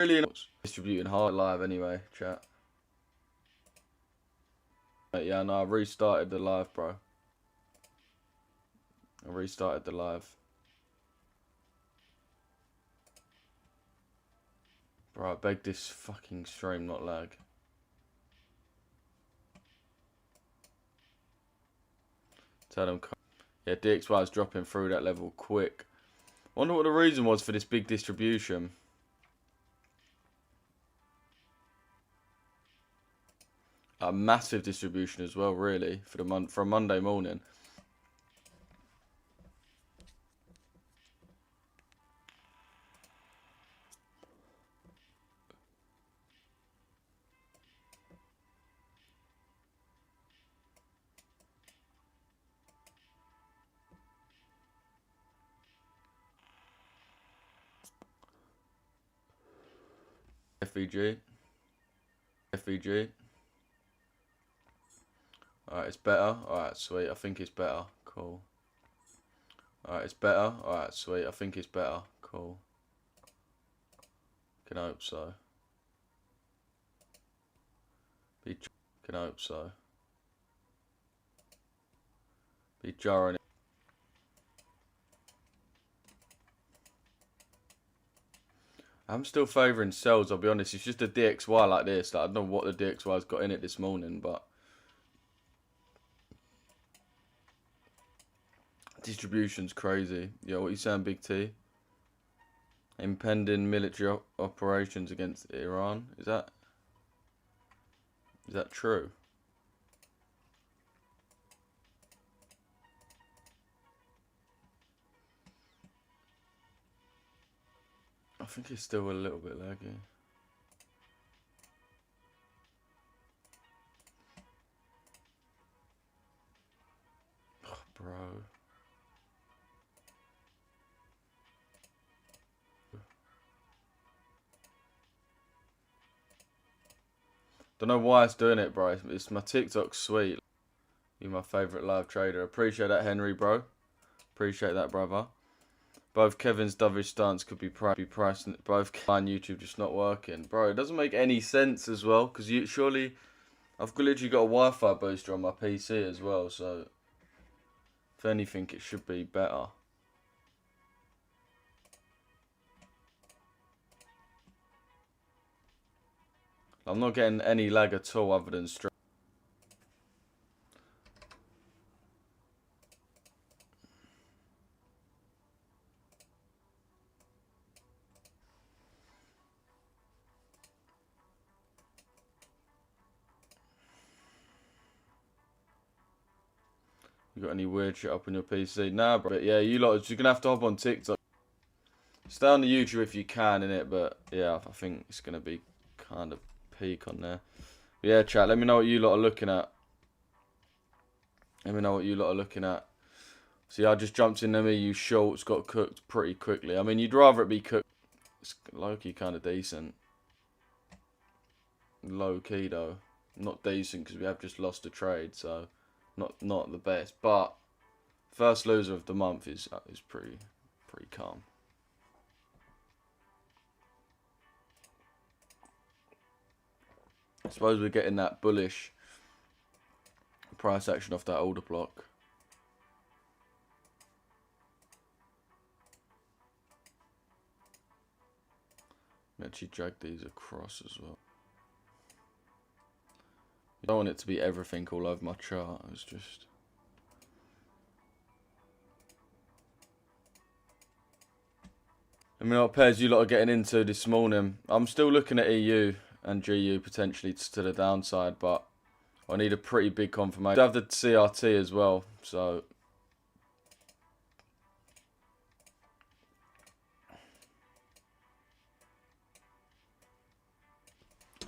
really distributing hard live anyway, chat. Yeah, no, I restarted the live, bro. I restarted the live. Bro, I beg this fucking stream not lag. Tell them, yeah, DXY is dropping through that level quick. Wonder what the reason was for this big distribution. A massive distribution as well, really, for a Monday morning. FVG. FVG. Alright, it's better. Alright, sweet. I think it's better. Cool. Alright, it's better. Alright, sweet. I think it's better. Cool. Can hope so. Can hope so. Be jarring. I'm still favouring sells, I'll be honest. It's just a DXY like this. Like, I don't know what the DXY's got in it this morning, but distribution's crazy. Yo, what are you saying, Big T? Impending military operations against Iran. Is that true? I think it's still a little bit laggy. Oh, bro. Don't know why it's doing it, bro. It's my TikTok sweet. You're my favourite live trader. Appreciate that, Henry, bro. Appreciate that, brother. Both Kevin's dovish stance could be priced. Both on YouTube just not working, bro. It doesn't make any sense as well, because surely I've literally got a Wi-Fi booster on my PC as well. So if anything, it should be better. I'm not getting any lag at all other than straight. You got any weird shit up on your PC? Nah, bro. But yeah, you lot, you're gonna have to hop on TikTok. Stay on the YouTube if you can, innit? But yeah, I think it's gonna be kind of peak on there. But yeah, chat. Let me know what you lot are looking at. Let me know what you lot are looking at. See, I just jumped in there. You shorts got cooked pretty quickly. I mean, you'd rather it be cooked. It's low-key kind of decent. Low-key though, not decent because we have just lost a trade, so not the best. But first loser of the month is pretty calm. I suppose we're getting that bullish price action off that order block. Actually drag these across as well. I don't want it to be everything all over my chart. It's just I mean, what pairs you lot are getting into this morning? I'm still looking at EU and GU potentially to the downside, but I need a pretty big confirmation. I have the CRT as well, so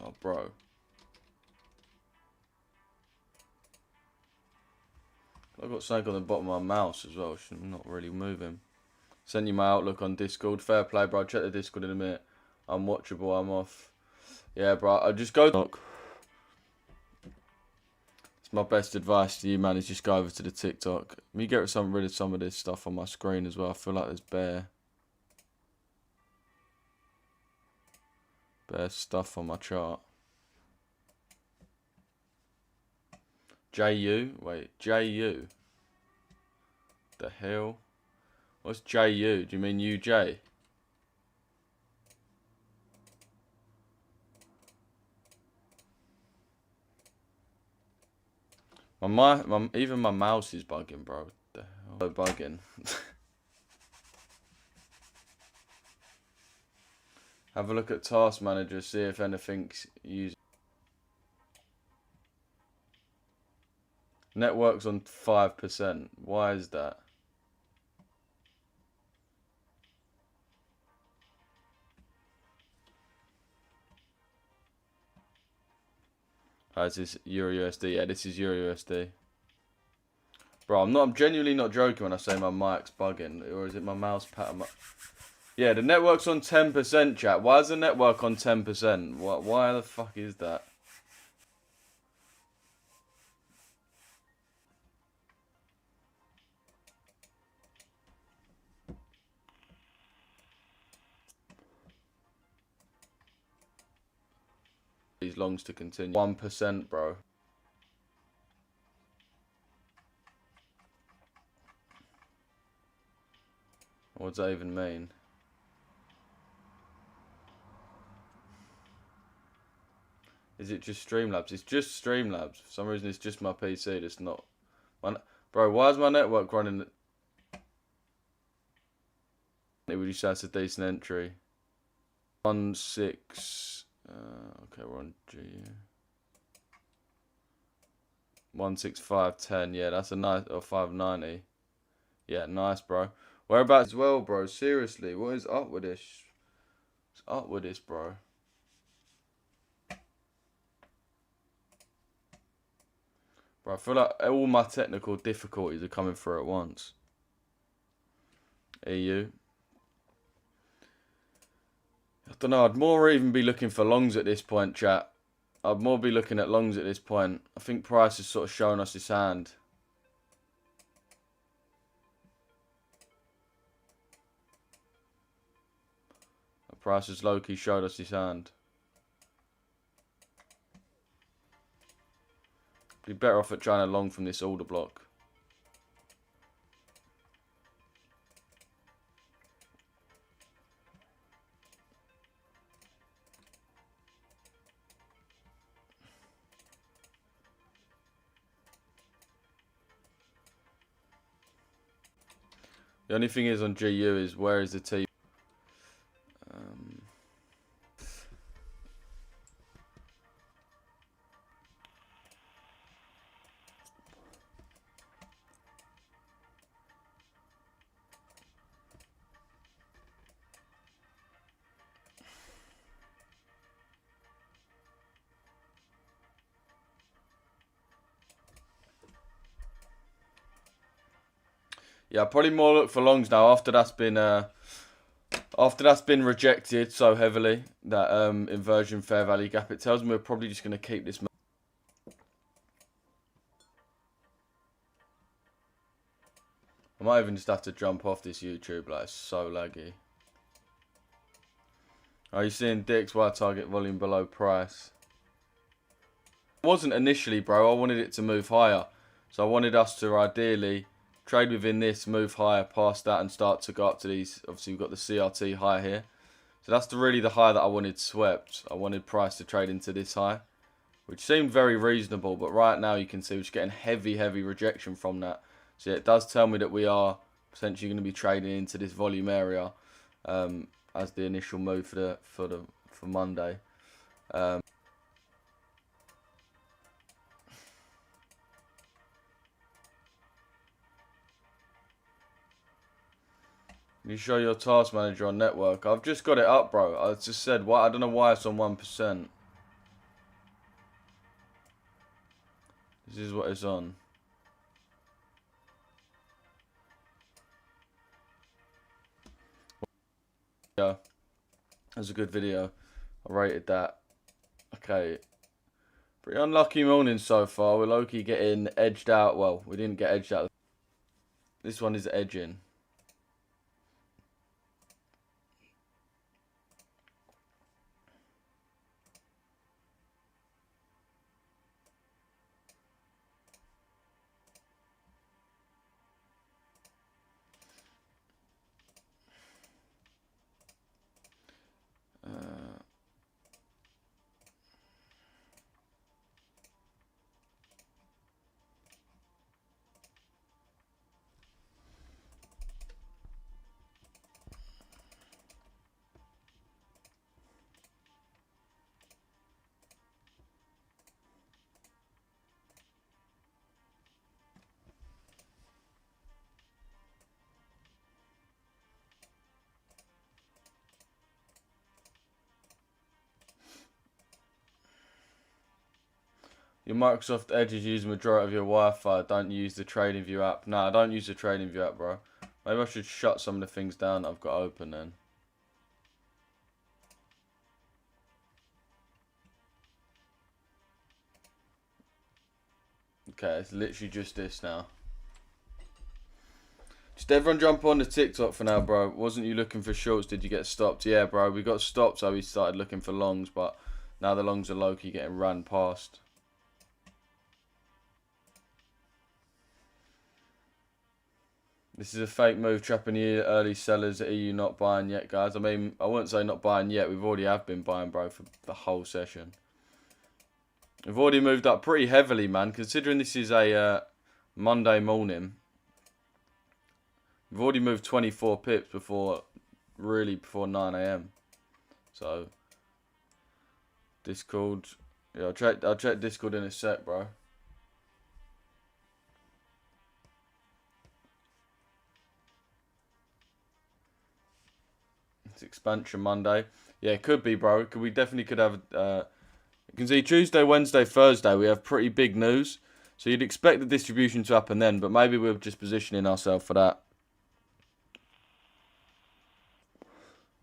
oh, bro. I've got something on the bottom of my mouse as well. I'm not really moving. Sent you my outlook on Discord. Fair play, bro. I'll check the Discord in a minute. I'm watchable. I'm off. Yeah, bro. I just go. It's my best advice to you, man. Is just go over to the TikTok. Let me get rid of some of this stuff on my screen as well. I feel like there's bare. Best stuff on my chart. JU? Wait, JU? The hell? What's JU? Do you mean UJ? Even my mouse is bugging, bro. What the hell? So bugging. Have a look at Task Manager, see if anything's used. Network's on 5%. Why is that? Oh, is this Euro USD? Yeah, this is Euro USD. Bro, I'm genuinely not joking when I say my mic's bugging. Or is it my mouse pattern? Yeah, the network's on 10%, chat. Why is the network on 10%? Why the fuck is that? These longs to continue. 1%, bro. What does that even mean? Is it just Streamlabs? It's just Streamlabs. For some reason, it's just my PC. That's not. Bro, why is my network running? Would you say that's a decent entry? 1.6. Okay, we're on G. 165.10. Yeah, that's a nice. Or 590. Yeah, nice, bro. Whereabouts as well, bro? Seriously, what is up with this? What's up with this, bro? Bro, I feel like all my technical difficulties are coming through at once. EU. I don't know, I'd more even be looking for longs at this point, chat. I'd more be looking at longs at this point. I think Price has sort of shown us his hand. Price has low-key showed us his hand. Be better off at trying to long from this order block. The only thing is on GU is where is the T? Yeah, probably more look for longs now after that's been rejected so heavily, that inversion fair value gap. It tells me we're probably just going to keep this. I might even just have to jump off this YouTube, like it's so laggy. Are you seeing DXY target volume below price? It wasn't initially, bro. I wanted it to move higher. So I wanted us to ideally trade within this, move higher past that and start to go up to these. Obviously, we've got the CRT high here. So that's really the high that I wanted swept. I wanted price to trade into this high, which seemed very reasonable. But right now you can see we're just getting heavy rejection from that. So yeah, it does tell me that we are potentially going to be trading into this volume area as the initial move for Monday. You show your task manager on network. I've just got it up, bro. I just said why. I don't know why it's on 1%. This is what it's on. Yeah, that's a good video. I rated that. Okay. Pretty unlucky morning so far. We're low-key getting edged out. Well, we didn't get edged out. This one is edging. Your Microsoft Edge is using the majority of your Wi-Fi. Don't use the TradingView app. Nah, don't use the TradingView app, bro. Maybe I should shut some of the things down that I've got open then. Okay, it's literally just this now. Just everyone jump on the TikTok for now, bro. Wasn't you looking for shorts? Did you get stopped? Yeah, bro. We got stopped, so we started looking for longs, but now the longs are low-key getting ran past. This is a fake move, trapping the early sellers at EU not buying yet, guys. I mean, I wouldn't say not buying yet. We've already have been buying, bro, for the whole session. We've already moved up pretty heavily, man, considering this is a Monday morning. We've already moved 24 pips before 9 AM. So, Discord. Yeah, I'll check Discord in a sec, bro. It's expansion Monday. Yeah, it could be, bro. We definitely could have. You can see Tuesday, Wednesday, Thursday. We have pretty big news. So you'd expect the distribution to happen then, but maybe we're just positioning ourselves for that.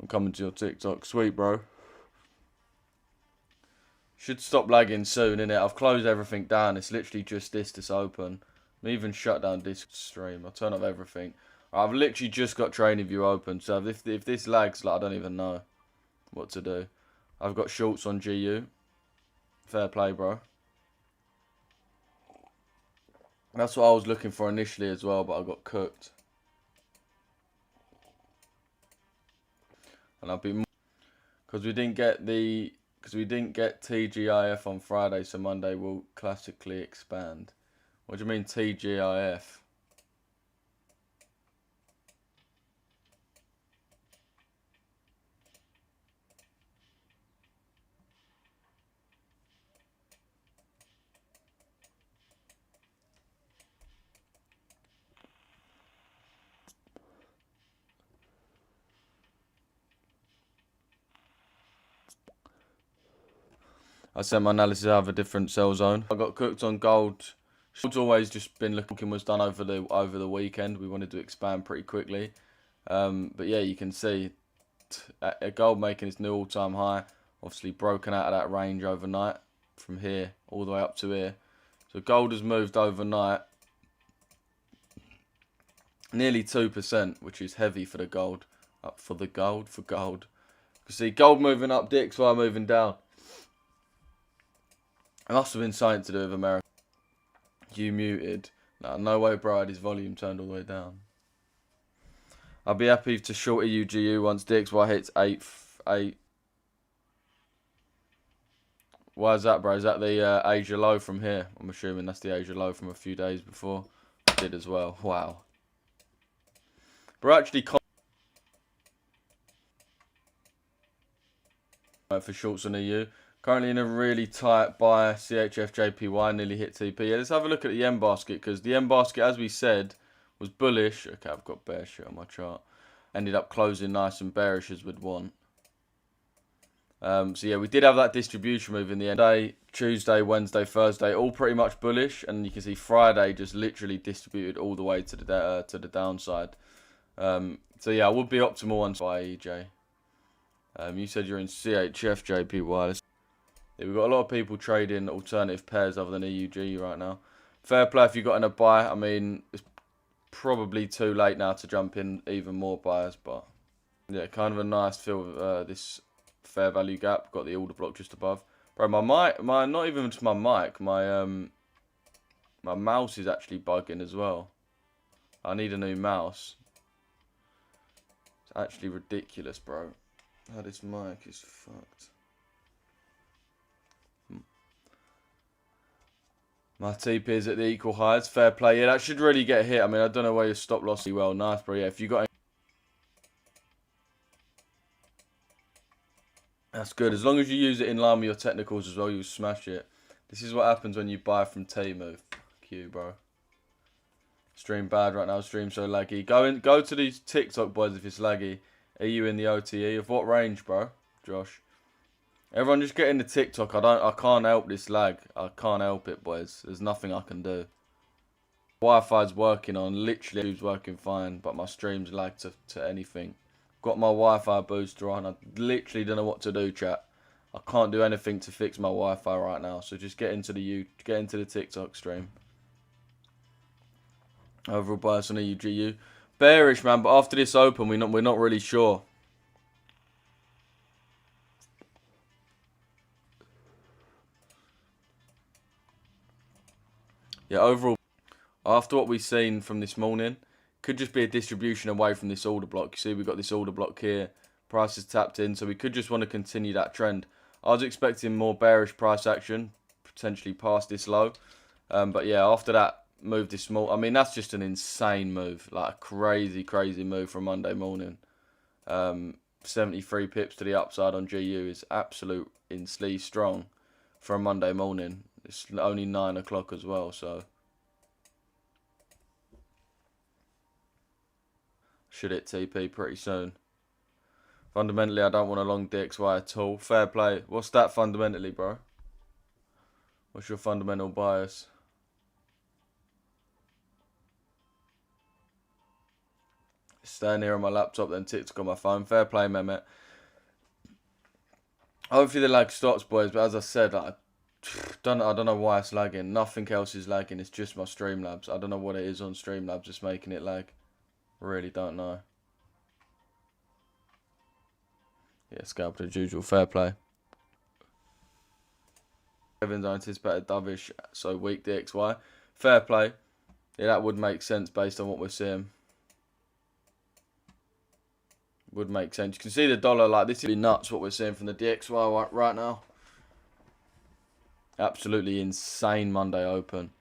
I'm coming to your TikTok. Sweet, bro. Should stop lagging soon, innit? I've closed everything down. It's literally just this that's open. I'm even shut down this stream. I'll turn off everything. I've literally just got TradingView open. So if this lags, like, I don't even know what to do. I've got shorts on GU. Fair play, bro. That's what I was looking for initially as well, but I got cooked. And I'll be more because we didn't get TGIF on Friday, so Monday will classically expand. What do you mean TGIF? I sent my analysis out of a different sell zone. I got cooked on gold. Gold's always just been looking, was done over the weekend. We wanted to expand pretty quickly. But yeah, you can see gold making its new all-time high. Obviously broken out of that range overnight from here all the way up to here. So gold has moved overnight nearly 2%, which is heavy for the gold. For gold. You see gold moving up, DXY moving down. It must have been something to do with America. You muted. No way, bro. His volume turned all the way down. I'll be happy to short EUGU once DXY hits 8. Why is that, bro? Is that the Asia low from here? I'm assuming that's the Asia low from a few days before. I did as well. Wow. We're actually for shorts on EU. Currently in a really tight buy. CHF JPY nearly hit TP. Yeah, let's have a look at the yen basket, because the yen basket, as we said, was bullish. Okay, I've got bear shit on my chart. Ended up closing nice and bearish as we'd want. So yeah, we did have that distribution move in the end. Tuesday, Wednesday, Thursday, all pretty much bullish, and you can see Friday just literally distributed all the way to the downside. So yeah, I would be optimal on by EJ. You said you're in CHF JPY. Yeah, we've got a lot of people trading alternative pairs other than EUG right now. Fair play if you got in a buy. I mean, it's probably too late now to jump in even more buyers, but yeah, kind of a nice feel of this fair value gap. Got the order block just above. Bro, my mic, not even just my mic, my mouse is actually bugging as well. I need a new mouse. It's actually ridiculous, bro. How this mic is fucked. My TP is at the equal highs. Fair play. Yeah, that should really get hit. I mean, I don't know where your stop loss is. Well, nice, bro. Yeah, if you got any... That's good. As long as you use it in line with your technicals as well, you'll smash it. This is what happens when you buy from Temu. Fuck you, bro. Stream bad right now. Stream so laggy. Go to these TikTok boys if it's laggy. Are you in the OTE? Of what range, bro? Josh. Everyone just get into TikTok. I can't help this lag. I can't help it, boys. There's nothing I can do. Wi-Fi's working on. Literally, it's working fine, but my stream's lag to anything. Got my Wi-Fi booster on. I literally don't know what to do, chat. I can't do anything to fix my Wi-Fi right now. So just get into the TikTok stream. Overall bias on EUGU. Bearish, man, but after this open, we're not really sure. Yeah, overall, after what we've seen from this morning, could just be a distribution away from this order block. You see, we've got this order block here. Price is tapped in, so we could just want to continue that trend. I was expecting more bearish price action, potentially past this low. But yeah, after that move this small, I mean, that's just an insane move. Like a crazy, crazy move from Monday morning. 73 pips to the upside on GU is absolutely strong for a Monday morning. It's only 9 o'clock as well, so should hit TP pretty soon. Fundamentally, I don't want a long DXY at all. Fair play. What's that fundamentally, bro? What's your fundamental bias? Staying here on my laptop, then TikTok on my phone. Fair play, Mehmet. Hopefully the lag stops, boys. But as I said, I don't know why it's lagging. Nothing else is lagging. It's just my Streamlabs. I don't know what it is on Streamlabs that's making it lag. Really don't know. Yeah, scalped as usual. Fair play. Kevin's anticipated dovish, so weak DXY. Fair play. Yeah, that would make sense based on what we're seeing. Would make sense. You can see the dollar, like, this is nuts what we're seeing from the DXY right now. Absolutely insane Monday open.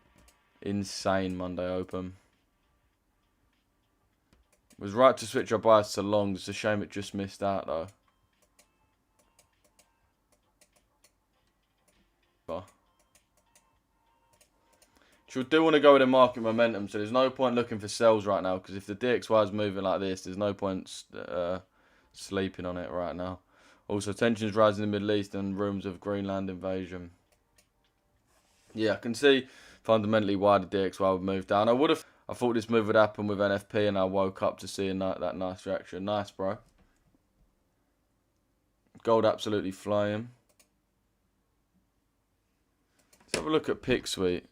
Insane Monday open. Was right to switch our bias to longs. It's a shame it just missed out, though. So we do want to go with the market momentum, so there's no point looking for sells right now, because if the DXY is moving like this, there's no point sleeping on it right now. Also, tensions rising in the Middle East and rumors of Greenland invasion. Yeah, I can see fundamentally why the DXY would move down. I thought this move would happen with NFP, and I woke up to seeing that nice reaction. Nice, bro. Gold absolutely flying. Let's have a look at Pick Suite.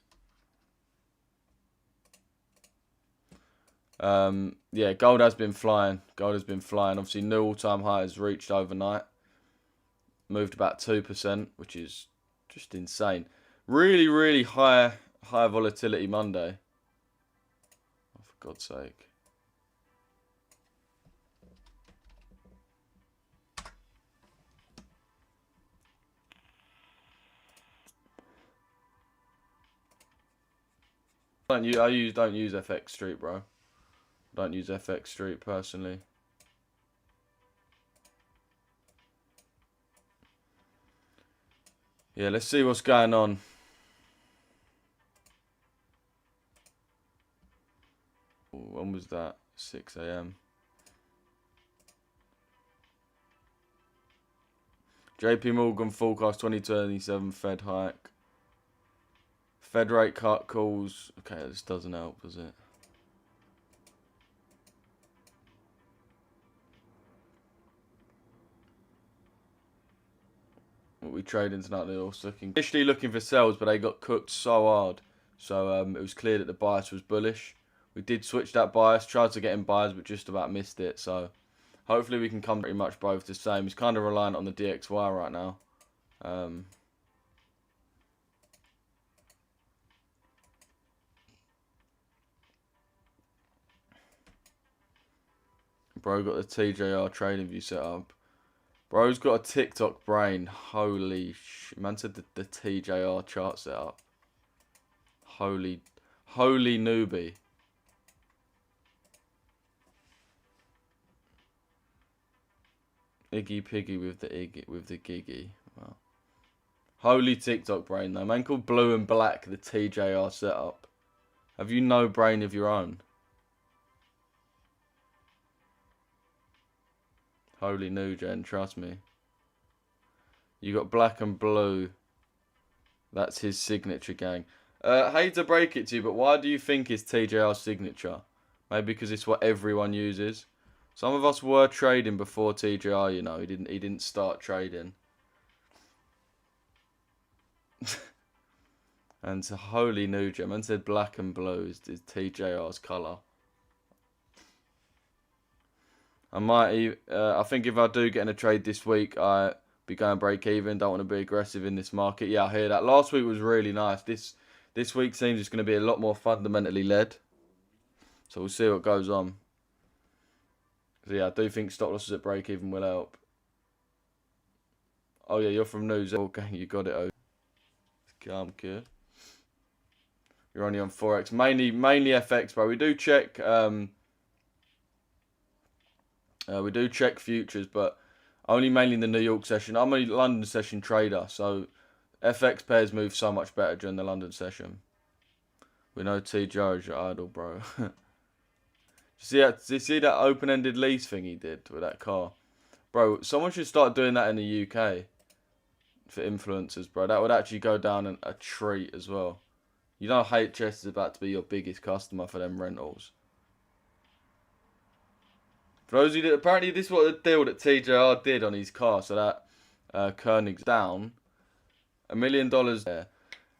Yeah, gold has been flying. Gold has been flying. Obviously, new all-time high has reached overnight. Moved about 2%, which is just insane. Really, really high volatility Monday. Oh, for God's sake. I don't use FX Street, bro. Don't use FX Street personally. Yeah, let's see what's going on. When was that? 6 a.m. JP Morgan forecast 2027 Fed hike. Fed rate cut calls. Okay, this doesn't help, does it? What we trading tonight? They're also initially looking for sells, but they got cooked so hard. So it was clear that the bias was bullish. We did switch that bias, tried to get in buys, but just about missed it. So hopefully we can come pretty much both the same. He's kind of reliant on the DXY right now. Bro got the TJR trading view set up. Bro's got a TikTok brain. Holy shit. Man said the TJR chart set up. Holy newbie. Iggy Piggy with the giggy. Wow. Holy TikTok brain though. Man called Blue and Black the TJR setup. Have you no brain of your own? Holy new gen, trust me. You got black and blue. That's his signature, gang. Hate to break it to you, but why do you think it's TJR's signature? Maybe because it's what everyone uses. Some of us were trading before TJR, you know. He didn't start trading. And to Holy Nugent, man said black and blue is TJR's colour. I think if I do get in a trade this week, I be going break even. Don't want to be aggressive in this market. Yeah, I hear that. Last week was really nice. This week seems it's going to be a lot more fundamentally led. So we'll see what goes on. So yeah, I do think stop losses at break even will help. Oh yeah, you're from New Zealand. Okay, you got it. I'm good. You're only on Forex, mainly FX, bro. We do check futures, but only mainly in the New York session. I'm a London session trader, so FX pairs move so much better during the London session. We know TJR is your idol, bro. Did you see that open-ended lease thing he did with that car? Bro, someone should start doing that in the UK for influencers, bro. That would actually go down a treat as well. You know Richesse is about to be your biggest customer for them rentals. For those of you that, apparently this is what the deal that TJR did on his car. So that Koenig's down $1 million there,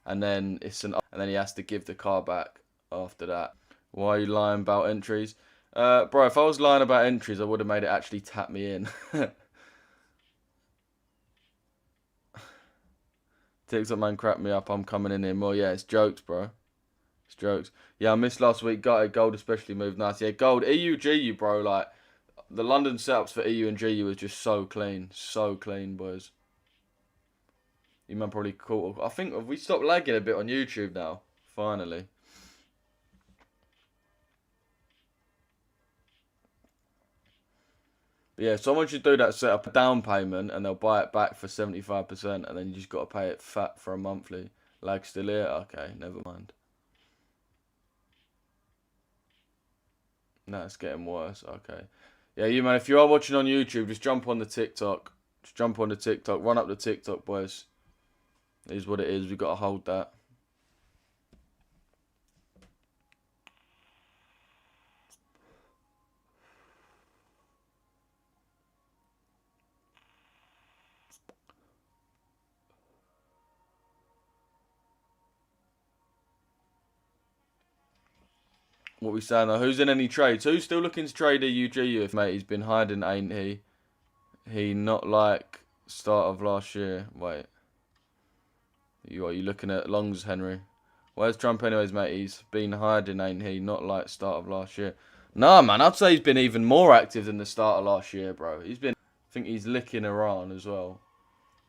and then he has to give the car back after that. Why are you lying about entries? Bro, if I was lying about entries, I would have made it actually tap me in. TikTok man crap me up, I'm coming in here more. Yeah, it's jokes, bro. It's jokes. Yeah, I missed last week. Got it. Gold especially moved nice. Yeah, gold. EU, GU, bro. Like, the London setups for EU and GU was just so clean. So clean, boys. You man probably caught. I think we stopped lagging a bit on YouTube now. Finally. But yeah, someone should do that, set up a down payment, and they'll buy it back for 75%, and then you just got to pay it fat for a monthly. Lag still here? Okay, never mind. No, it's getting worse. Okay. Yeah, you man, if you are watching on YouTube, just jump on the TikTok. Just jump on the TikTok. Run up the TikTok, boys. It is what it is. We've got to hold that. What we saying though? Who's in any trades? Who's still looking to trade a UGU? If mate, he's been hiding, ain't he? He not like start of last year. Wait. Are you looking at longs, Henry? Where's Trump anyways, mate? He's been hiding, ain't he? Not like start of last year. Nah, man, I'd say he's been even more active than the start of last year, bro. I think he's licking Iran as well.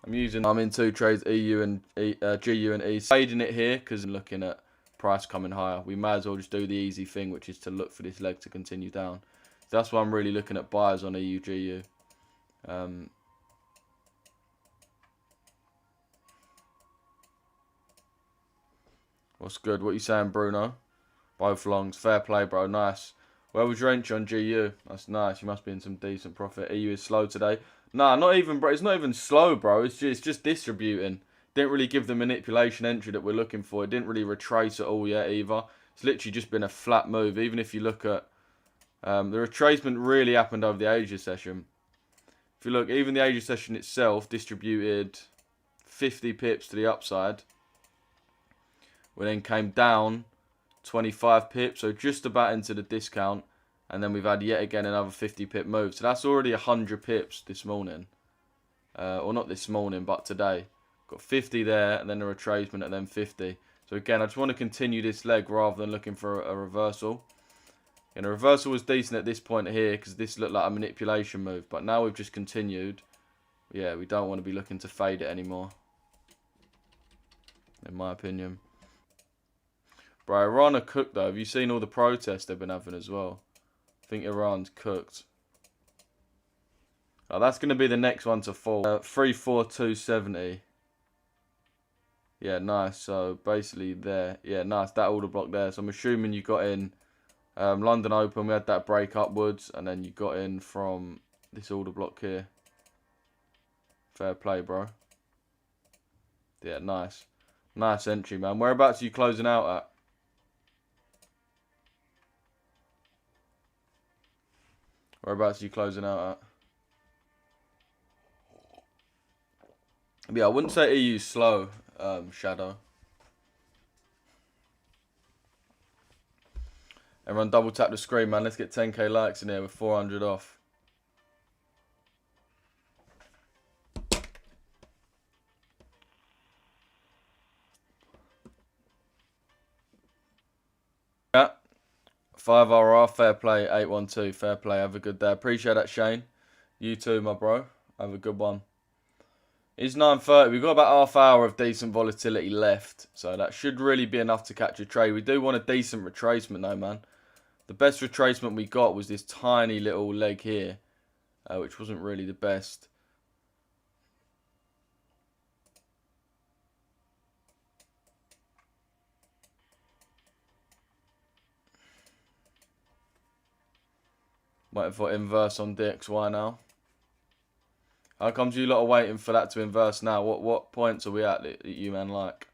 I'm in two trades, EU and GU and E. Trading it here because I'm looking at price coming higher. We might as well just do the easy thing, which is to look for this leg to continue down. So that's why I'm really looking at buyers on EU, GU. What's good? What you saying, Bruno? Both longs. Fair play, bro. Nice. Where was your entry on GU? That's nice. You must be in some decent profit. EU is slow today. Nah, not even, bro. It's not even slow, bro. It's just distributing. Didn't really give the manipulation entry that we're looking for. It didn't really retrace at all yet either. It's literally just been a flat move. Even if you look at... the retracement really happened over the Asia session. If you look, even the Asia session itself distributed 50 pips to the upside. We then came down 25 pips, so just about into the discount. And then we've had yet again another 50 pip move. So that's already 100 pips this morning. Or not this morning, but today. Got 50 there, and then a retracement, and then 50. So again, I just want to continue this leg rather than looking for a reversal. And a reversal was decent at this point here, because this looked like a manipulation move. But now we've just continued. Yeah, we don't want to be looking to fade it anymore. In my opinion. Bro, Iran are cooked though. Have you seen all the protests they've been having as well? I think Iran's cooked. Oh, that's going to be the next one to fall. 34270. Yeah, nice. So basically there. Yeah, nice. That order block there. So I'm assuming you got in London Open. We had that break upwards. And then you got in from this order block here. Fair play, bro. Yeah, nice. Nice entry, man. Whereabouts are you closing out at? Whereabouts are you closing out at? Yeah, I wouldn't say EU's slow, Shadow. Everyone double tap the screen, man. Let's get 10k likes in here with 400 off. Yeah. 5RR, fair play. 812, fair play. Have a good day. Appreciate that, Shane. You too, my bro. Have a good one. It's 9:30. We've got about half hour of decent volatility left. So that should really be enough to catch a trade. We do want a decent retracement though, man. The best retracement we got was this tiny little leg here, which wasn't really the best. Waiting for inverse on DXY now. How comes you lot are waiting for that to inverse now? What points are we at that you man like?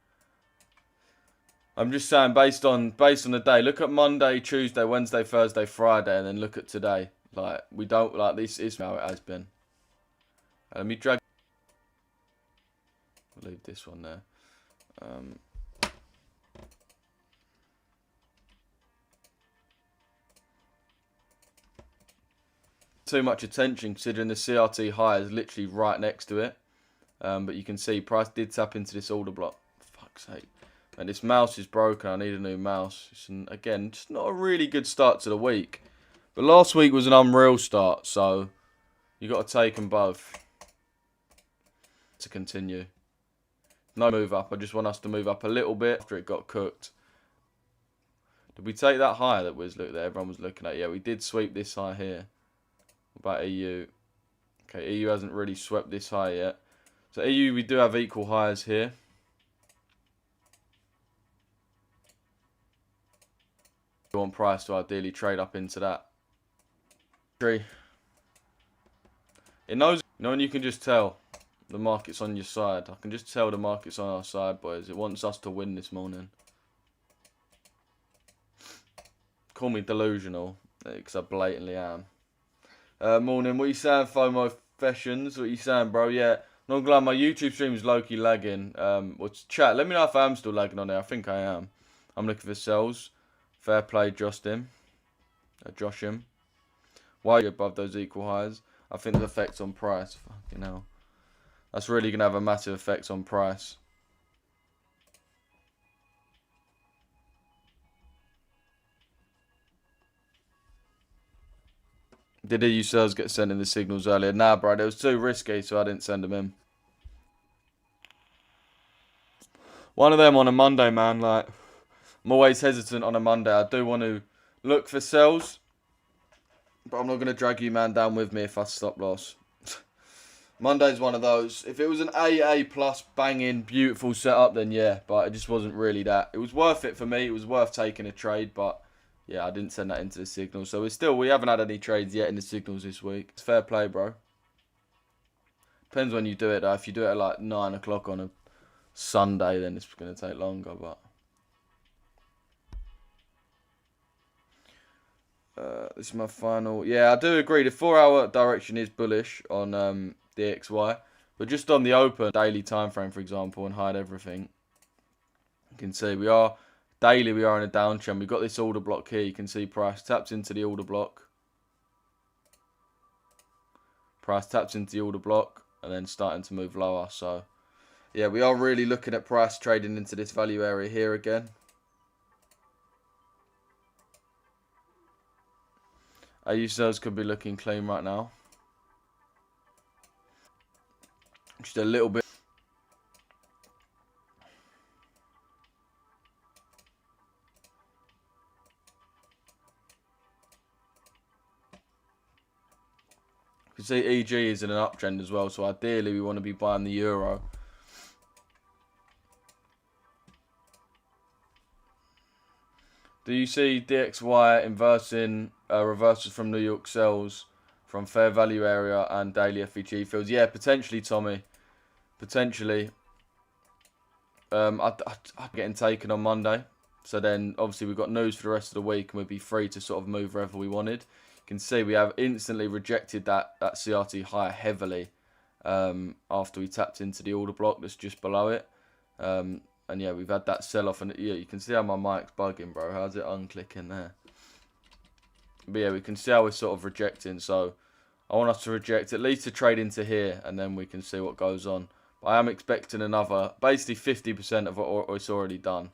I'm just saying based on the day. Look at Monday, Tuesday, Wednesday, Thursday, Friday, and then look at today. Like we don't like this is how it has been. Let me drag. Leave this one there. Too much attention considering the CRT high is literally right next to it. But you can see price did tap into this order block. For fuck's sake. And this mouse is broken. I need a new mouse. Again, just not a really good start to the week. But last week was an unreal start. So you got to take them both to continue. No move up. I just want us to move up a little bit after it got cooked. Did we take that high that everyone was looking at? Yeah, we did sweep this high here. What about EU? Okay, EU hasn't really swept this high yet. So EU, we do have equal highs here. We want price to ideally trade up into that. It knows, you know, when you can just tell the market's on your side. I can just tell the market's on our side, boys. It wants us to win this morning. Call me delusional, because I blatantly am. Morning, what you saying, FOMO Fashions? What you saying, bro? Yeah, not glad my YouTube stream is low-key lagging. What's chat? Let me know if I am still lagging on there. I think I am. I'm looking for sells. Fair play, Justin. Josh him. Why are you above those equal highs? I think the effects on price. Fucking hell. That's really going to have a massive effect on price. Did EU sales get sent in the signals earlier? Nah, bro. It was too risky, so I didn't send them in. One of them on a Monday, man. Like, I'm always hesitant on a Monday. I do want to look for sells, but I'm not going to drag you, man, down with me if I stop loss. Monday's one of those. If it was an AA plus banging, beautiful setup, then yeah. But it just wasn't really that. It was worth it for me. It was worth taking a trade, but yeah, I didn't send that into the signals. So we haven't had any trades yet in the signals this week. It's fair play, bro. Depends when you do it, though. If you do it at like 9 o'clock on a Sunday, then it's going to take longer, but... this is my final. Yeah, I do agree. The 4-hour direction is bullish on DXY, but just on the open daily time frame, for example, and hide everything. You can see we are daily. We are in a downtrend. We've got this order block here. You can see price taps into the order block. Price taps into the order block and then starting to move lower. So yeah, we are really looking at price trading into this value area here again. AU sales could be looking clean right now. Just a little bit. You can see EG is in an uptrend as well, so ideally we want to be buying the euro. Do you see DXY inversing reversals from New York sells from fair value area and daily FEG fields? Yeah, potentially, Tommy. Potentially. I'm getting taken on Monday. So then, obviously, we've got news for the rest of the week, and we'd be free to sort of move wherever we wanted. You can see we have instantly rejected that CRT higher heavily after we tapped into the order block that's just below it. And yeah, we've had that sell-off, and yeah, you can see how my mic's bugging, bro. How's it unclicking there? But yeah, we can see how we're sort of rejecting. So I want us to reject at least to trade into here, and then we can see what goes on. But I am expecting another, basically 50% of what it's already done.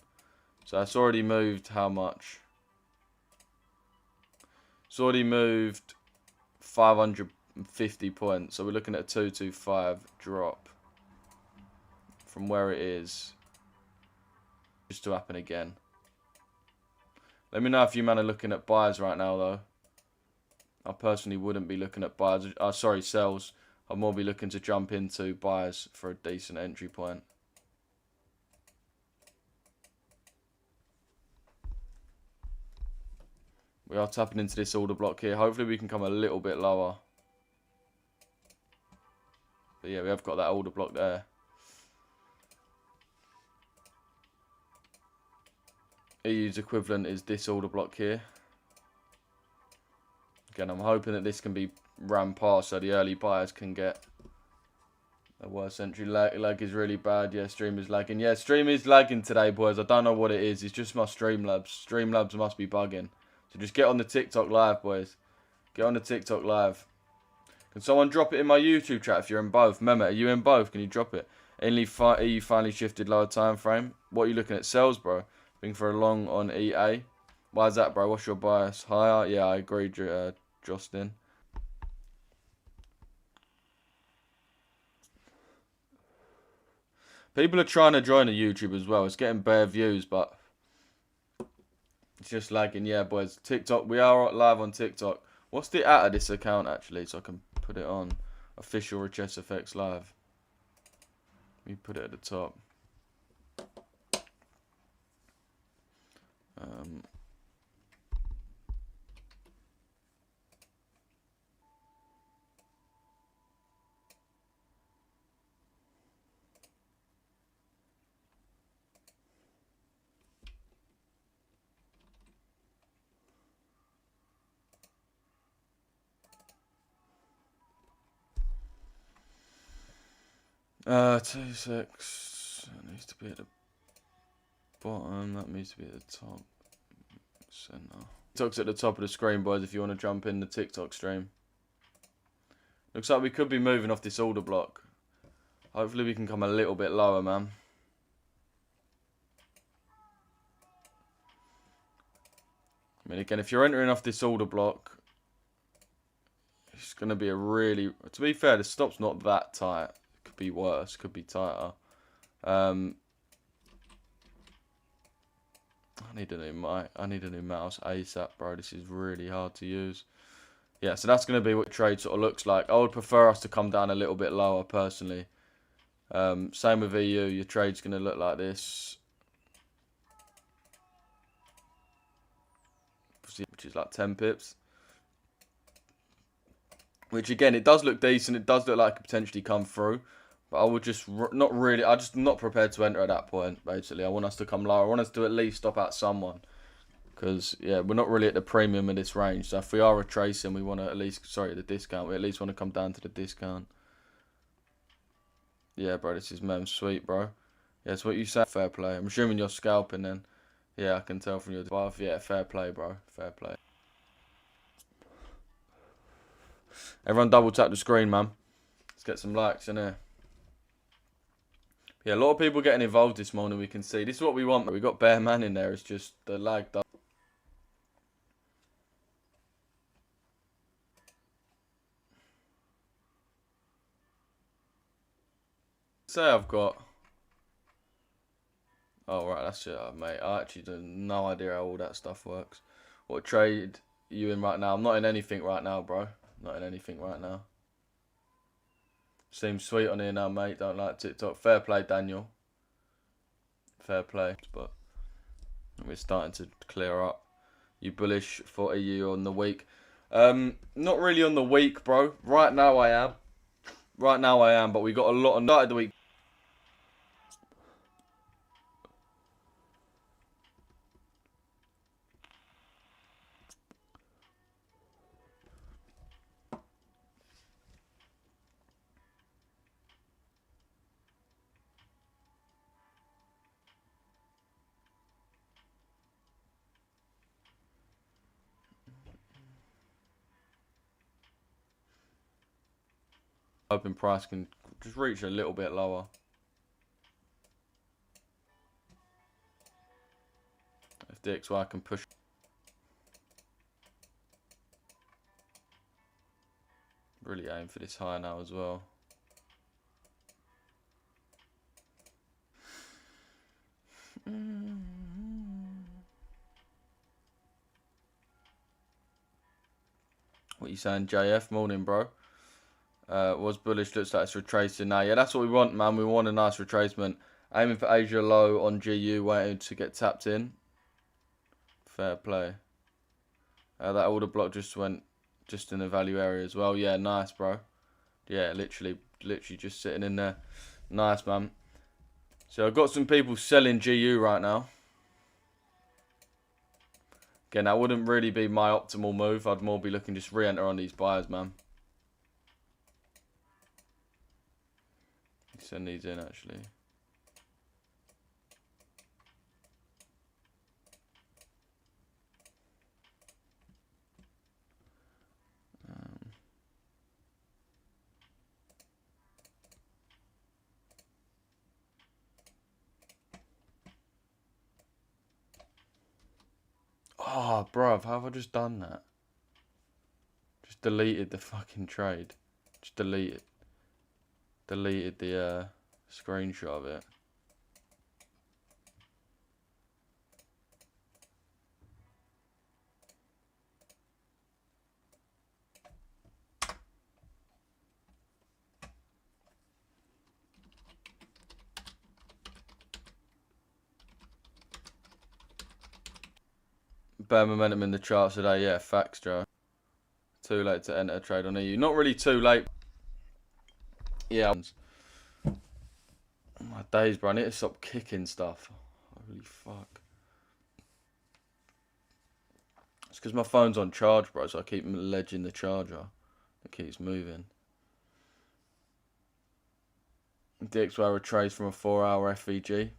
So it's already moved how much? It's already moved 550 points. So we're looking at a 225 drop from where it is. Just to happen again. Let me know if you man are looking at buys right now though. I personally wouldn't be looking at buys. Sorry, sells. I'd more be looking to jump into buys for a decent entry point. We are tapping into this order block here. Hopefully we can come a little bit lower. But yeah, we have got that order block there. EU's equivalent is this order block here. Again, I'm hoping that this can be ran past so the early buyers can get a worse entry. Lag is really bad. Yeah, stream is lagging. Yeah, stream is lagging today, boys. I don't know what it is. It's just my Streamlabs. Streamlabs must be bugging. So just get on the TikTok live, boys. Get on the TikTok live. Can someone drop it in my YouTube chat if you're in both? Mehmet, are you in both? Can you drop it? EU finally shifted lower time frame. What are you looking at? Sales, bro. Looking for a long on EA. Why is that, bro? What's your bias? Higher? Yeah, I agree, Justin. People are trying to join the YouTube as well. It's getting bare views, but it's just lagging. Yeah, boys. TikTok. We are live on TikTok. What's the of this account, actually, so I can put it on official Richesse FX live. Let me put it at the top. 26. That needs to be at the bottom. That needs to be at the top. Center. TikTok's at the top of the screen, boys, if you want to jump in the TikTok stream. Looks like we could be moving off this order block. Hopefully we can come a little bit lower, man. I mean, again, if you're entering off this order block, it's going to be a really... To be fair, the stop's not that tight. Could be worse. Could be tighter. I need a new mic. I need a new mouse ASAP, bro. This is really hard to use. Yeah, so that's going to be what trade sort of looks like. I would prefer us to come down a little bit lower, personally. Same with EU. Your trade's going to look like this. Which is like 10 pips. Which, again, it does look decent. It does look like it could potentially come through. But I would just not really... I'm just not prepared to enter at that point, basically. I want us to come lower. I want us to at least stop at someone. Because, yeah, we're not really at the premium of this range. So if we are retracing, we want to at least... Sorry, the discount. We at least want to come down to the discount. Yeah, bro, this is mem sweet, bro. Yeah, it's what you said. Fair play. I'm assuming you're scalping then. Yeah, I can tell from your above. Yeah, fair play, bro. Fair play. Everyone double tap the screen, man. Let's get some likes in here. Yeah, a lot of people getting involved this morning, we can see. This is what we want. We got bare man in there. It's just the lag. Say I've got... Oh, right, that's it, mate. I actually have no idea how all that stuff works. What trade are you in right now? I'm not in anything right now, bro. Not in anything right now. Seems sweet on here now, mate. Don't like TikTok. Fair play, Daniel. Fair play. But we're starting to clear up. You bullish for EU on the week? Not really on the week, bro. Right now I am. Right now I am, but we got a lot on started the week. Hoping price can just reach a little bit lower. If DXY can push. Really aim for this high now as well. What you saying, JF? Morning, bro. Was bullish, looks like it's retracing now. Yeah, that's what we want, man. We want a nice retracement. Aiming for Asia low on GU, waiting to get tapped in. Fair play. That order block just went just in the value area as well. Yeah, nice, bro. Yeah, literally just sitting in there. Nice, man. So I've got some people selling GU right now. Again, that wouldn't really be my optimal move. I'd more be looking just re-enter on these buyers, man. Send these in, actually. Oh, bruv, how have I just done that? Just deleted the fucking trade. Just deleted the screenshot of it. Bear momentum in the charts today. Yeah, facts, Joe. Too late to enter a trade on EU. Not really too late. Yeah. My days, bro. I need to stop kicking stuff. Holy fuck. It's because my phone's on charge, bro, so I keep ledging the charger. It keeps moving. DXY retrace from a 4-hour FVG.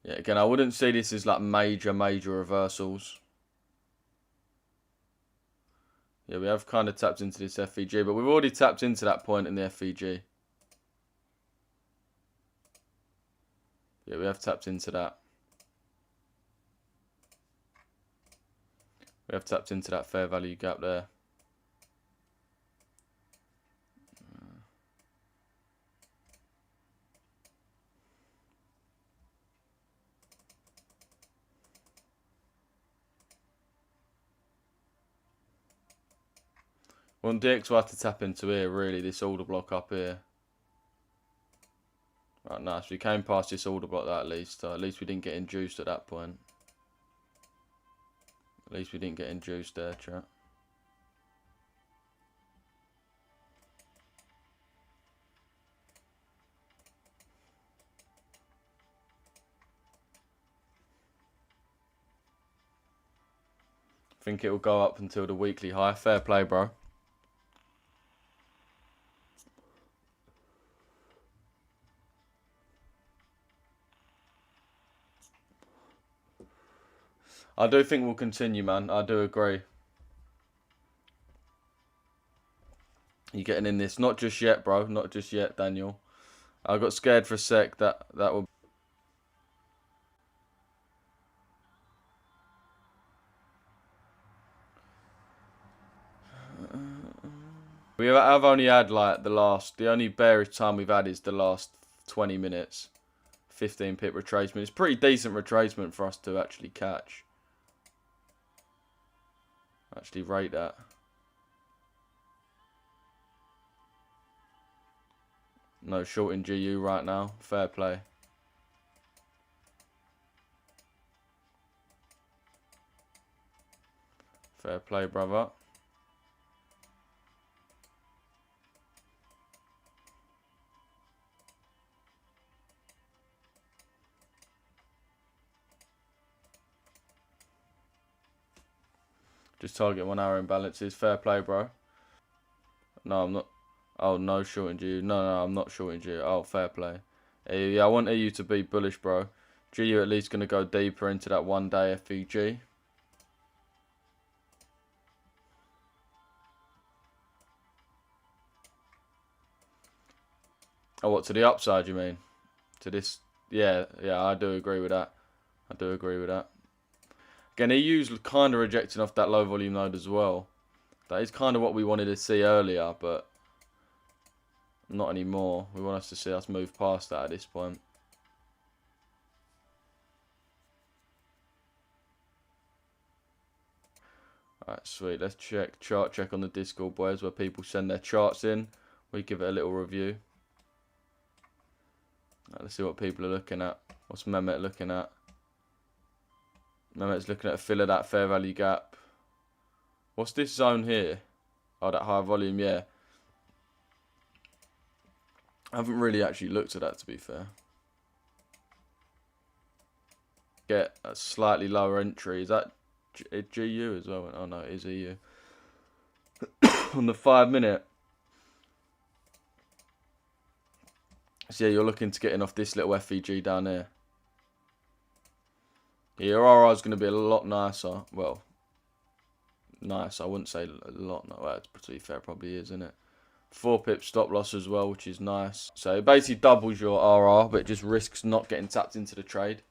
Yeah, again, I wouldn't see this as like major reversals. Yeah, we have kind of tapped into this FVG, but we've already tapped into that point in the FVG. Yeah, we have tapped into that. We have tapped into that fair value gap there. Want DXY to tap into here, really, this order block up here. Right, nice. We came past this order block that at least. At least we didn't get induced at that point. At least we didn't get induced there, chat. I think it will go up until the weekly high. Fair play, bro. I do think we'll continue, man. I do agree. You getting in this? Not just yet, bro. Not just yet, Daniel. I got scared for a sec that would. We have only had like the only bearish time we've had is the last 20 minutes. 15 pip retracement. It's pretty decent retracement for us to actually catch. Actually rate that. No short in GU right now. Fair play. Fair play, brother. Just target 1 hour imbalances. Fair play, bro. No, I'm not. Oh, no shorting GU. No, I'm not shorting GU. Oh, fair play. Yeah, I want EU to be bullish, bro. GU at least going to go deeper into that 1 day FVG. Oh, what, to the upside, you mean? To this? Yeah, I do agree with that. I do agree with that. Again, EU's kind of rejecting off that low volume node as well. That is kind of what we wanted to see earlier, but not anymore. We want us to see us move past that at this point. Alright, sweet. Let's chart check on the Discord, boys, where people send their charts in. We give it a little review. Right, let's see what people are looking at. What's Mehmet looking at? Mehmet's looking at a fill of that fair value gap. What's this zone here? Oh, that high volume, yeah. I haven't really actually looked at that, to be fair. Get a slightly lower entry. Is that GU as well? Oh no, it is EU. On the 5 minute. So yeah, you're looking to get in off this little FVG down here. Yeah, your RR is going to be a lot nicer. Well, nice. I wouldn't say a lot. No, well, to be fair, probably is, isn't it? 4 pip stop loss as well, which is nice. So it basically doubles your RR, but it just risks not getting tapped into the trade.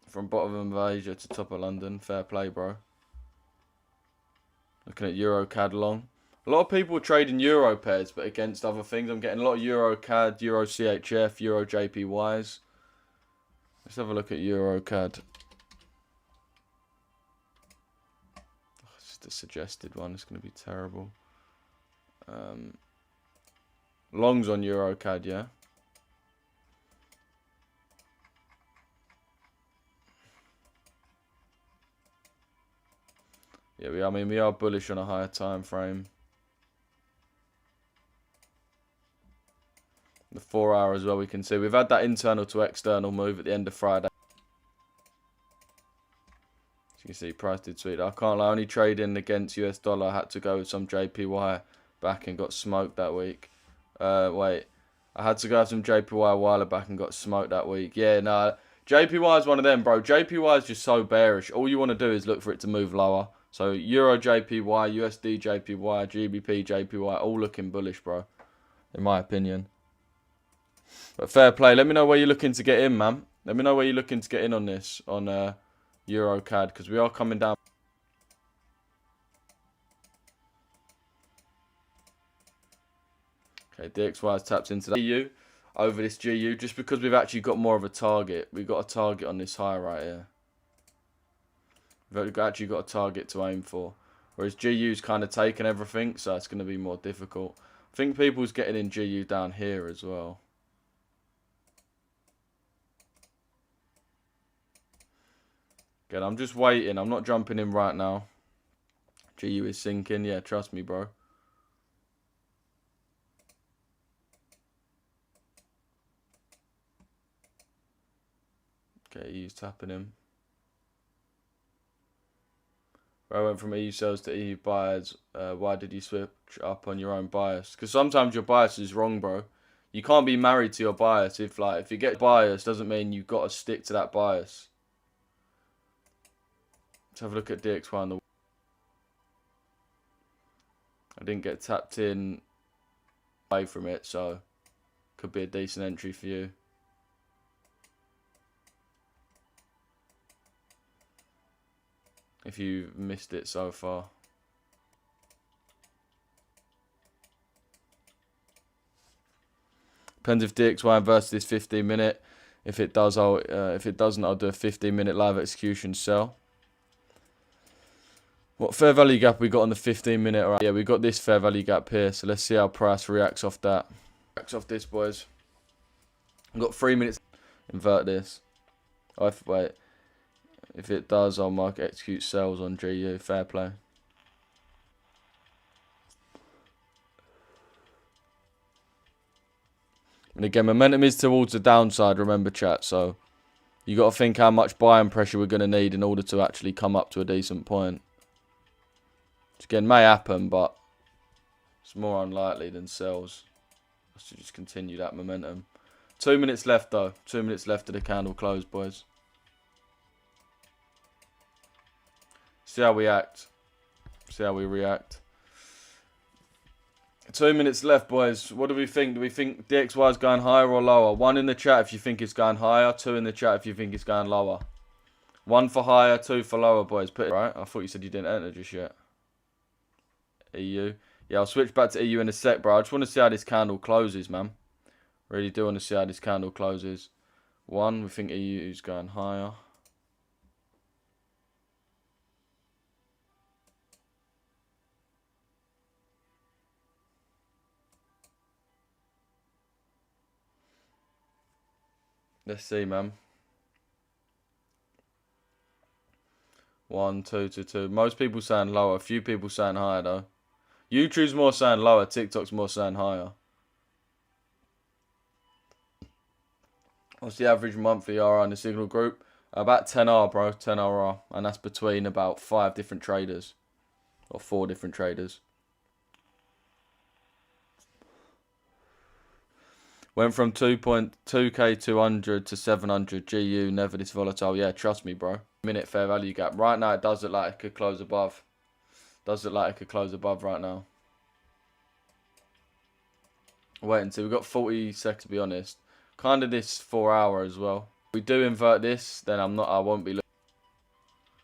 From bottom of Asia to top of London. Fair play, bro. Looking at Euro CAD long. A lot of people are trading Euro pairs, but against other things. I'm getting a lot of Euro CAD, Euro CHF, Euro JPYs. Let's have a look at Euro CAD. Oh, it's just a suggested one. It's going to be terrible. Longs on Euro CAD, yeah. Yeah, we are bullish on a higher time frame. The 4 hour as well, we can see. We've had that internal to external move at the end of Friday. As you can see, price did sweet. I can't lie, only trading against US dollar. I had to go with some JPY back and got smoked that week. Wait. I had to go with some JPY a while back and got smoked that week. Yeah, no. JPY is one of them, bro. JPY is just so bearish. All you want to do is look for it to move lower. So Euro JPY, USD JPY, GBP JPY, all looking bullish, bro. In my opinion. But fair play. Let me know where you're looking to get in, man. Let me know where you're looking to get in on this, on Euro CAD, because we are coming down. Okay, DXY has tapped into that GU over this GU, just because we've actually got more of a target. We've got a target on this high right here. We've actually got a target to aim for. Whereas GU's kind of taken everything, so it's going to be more difficult. I think people's getting in GU down here as well. Again, I'm just waiting. I'm not jumping in right now. GU is sinking. Yeah, trust me, bro. Okay, EU's tapping him. I went from EU sells to EU buyers. Why did you switch up on your own bias? Because sometimes your bias is wrong, bro. You can't be married to your bias. If you get bias, doesn't mean you've got to stick to that bias. Let's have a look at DXY on the. I didn't get tapped in away from it, so could be a decent entry for you. If you missed it so far. Depends if DXY versus this 15 minute. If it does, if it doesn't, I'll do a 15-minute live execution sell. What fair value gap we got on the 15-minute? Right, yeah, we got this fair value gap here. So let's see how price reacts off that. Reacts off this, boys. We've got 3 minutes. Invert this. Oh, wait. If it does, I'll mark execute sells on GU. Fair play. And again, momentum is towards the downside, remember, chat. So you got to think how much buying pressure we're going to need in order to actually come up to a decent point. Which again, may happen, but it's more unlikely than sells. Let's just continue that momentum. 2 minutes left, though. 2 minutes left to the candle close, boys. See how we act. See how we react. 2 minutes left, boys. What do we think? Do we think DXY is going higher or lower? 1 in the chat if you think it's going higher. 2 in the chat if you think it's going lower. 1 for higher, 2 for lower, boys. Put it right. I thought you said you didn't enter just yet. EU. Yeah, I'll switch back to EU in a sec, bro. I just want to see how this candle closes, man. Really do want to see how this candle closes. 1, we think EU is going higher. Let's see, man. 1, 2 to 2. Most people saying lower. A few people saying higher, though. YouTube's more saying lower. TikTok's more saying higher. What's the average monthly RR in the Signal group? About 10R, bro. 10 RR. And that's between about 5 different traders. Or 4 different traders. Went from 2.2k200 to 700 GU. Never this volatile. Yeah, trust me, bro. Minute fair value gap. Right now, it does look like it could close above. Does look like it could close above right now. Wait until we've got 40 seconds to be honest. Kind of this 4 hour as well. If we do invert this, then I won't be looking.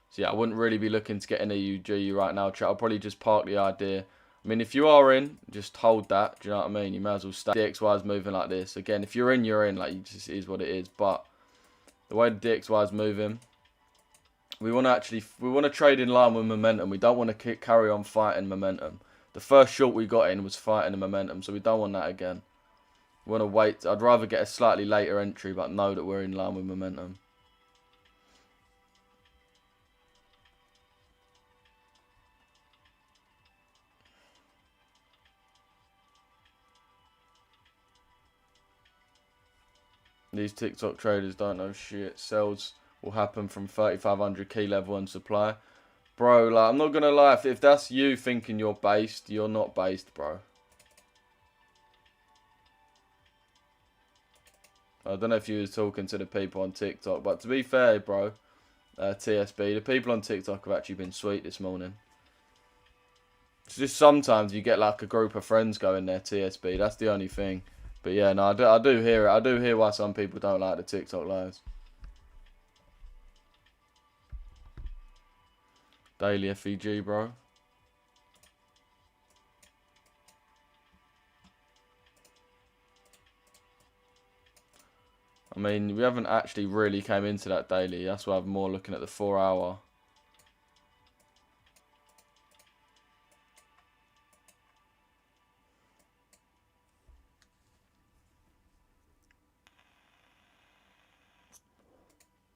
So yeah, I wouldn't really be looking to get an EUGU right now. I'll probably just park the idea. I mean, if you are in, just hold that. Do you know what I mean? You may as well stay. DXY is moving like this. Again, if you're in, you're in. Like, it just is what it is. But the way the DXY is moving, we want to trade in line with momentum. We don't want to carry on fighting momentum. The first short we got in was fighting the momentum, so we don't want that again. We want to wait. I'd rather get a slightly later entry, but know that we're in line with momentum. These TikTok traders don't know shit. Sells will happen from 3,500 key level and supply. Bro, like, I'm not going to lie. If that's you thinking you're based, you're not based, bro. I don't know if you was talking to the people on TikTok, but to be fair, bro, TSB, the people on TikTok have actually been sweet this morning. It's just sometimes you get like a group of friends going there, TSB. That's the only thing. But yeah, no, I do hear it. I do hear why some people don't like the TikTok lives. Daily FEG, bro. I mean, we haven't actually really came into that daily. That's why I'm more looking at the 4 hour.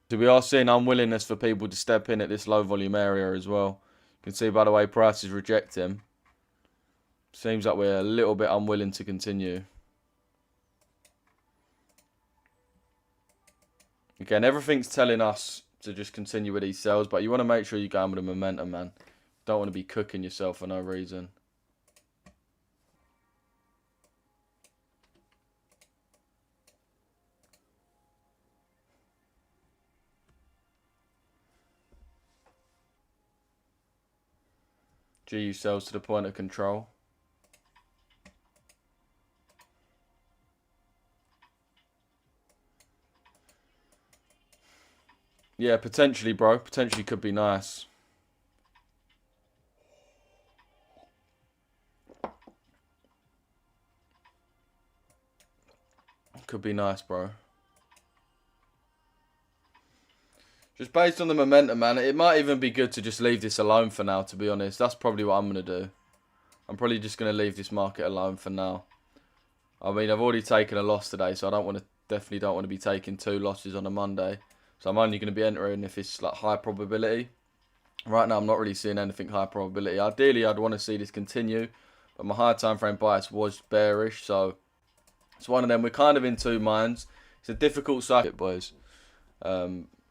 So we are seeing unwillingness for people to step in at this low volume area as well. You can see by the way prices reject him. Seems like we're a little bit unwilling to continue. Again, everything's telling us to just continue with these sells, but you want to make sure you're going with the momentum, man. Don't want to be cooking yourself for no reason. GU sells to the point of control. Yeah, potentially, bro. Potentially could be nice. Could be nice, bro. Just based on the momentum, man, it might even be good to just leave this alone for now, to be honest. That's probably what I'm going to do. I'm probably just going to leave this market alone for now. I mean, I've already taken a loss today, so I definitely don't want to be taking 2 losses on a Monday. So I'm only going to be entering if it's like high probability. Right now, I'm not really seeing anything high probability. Ideally, I'd want to see this continue, but my higher time frame bias was bearish, so it's one of them. We're kind of in 2 minds. It's a difficult circuit, boys.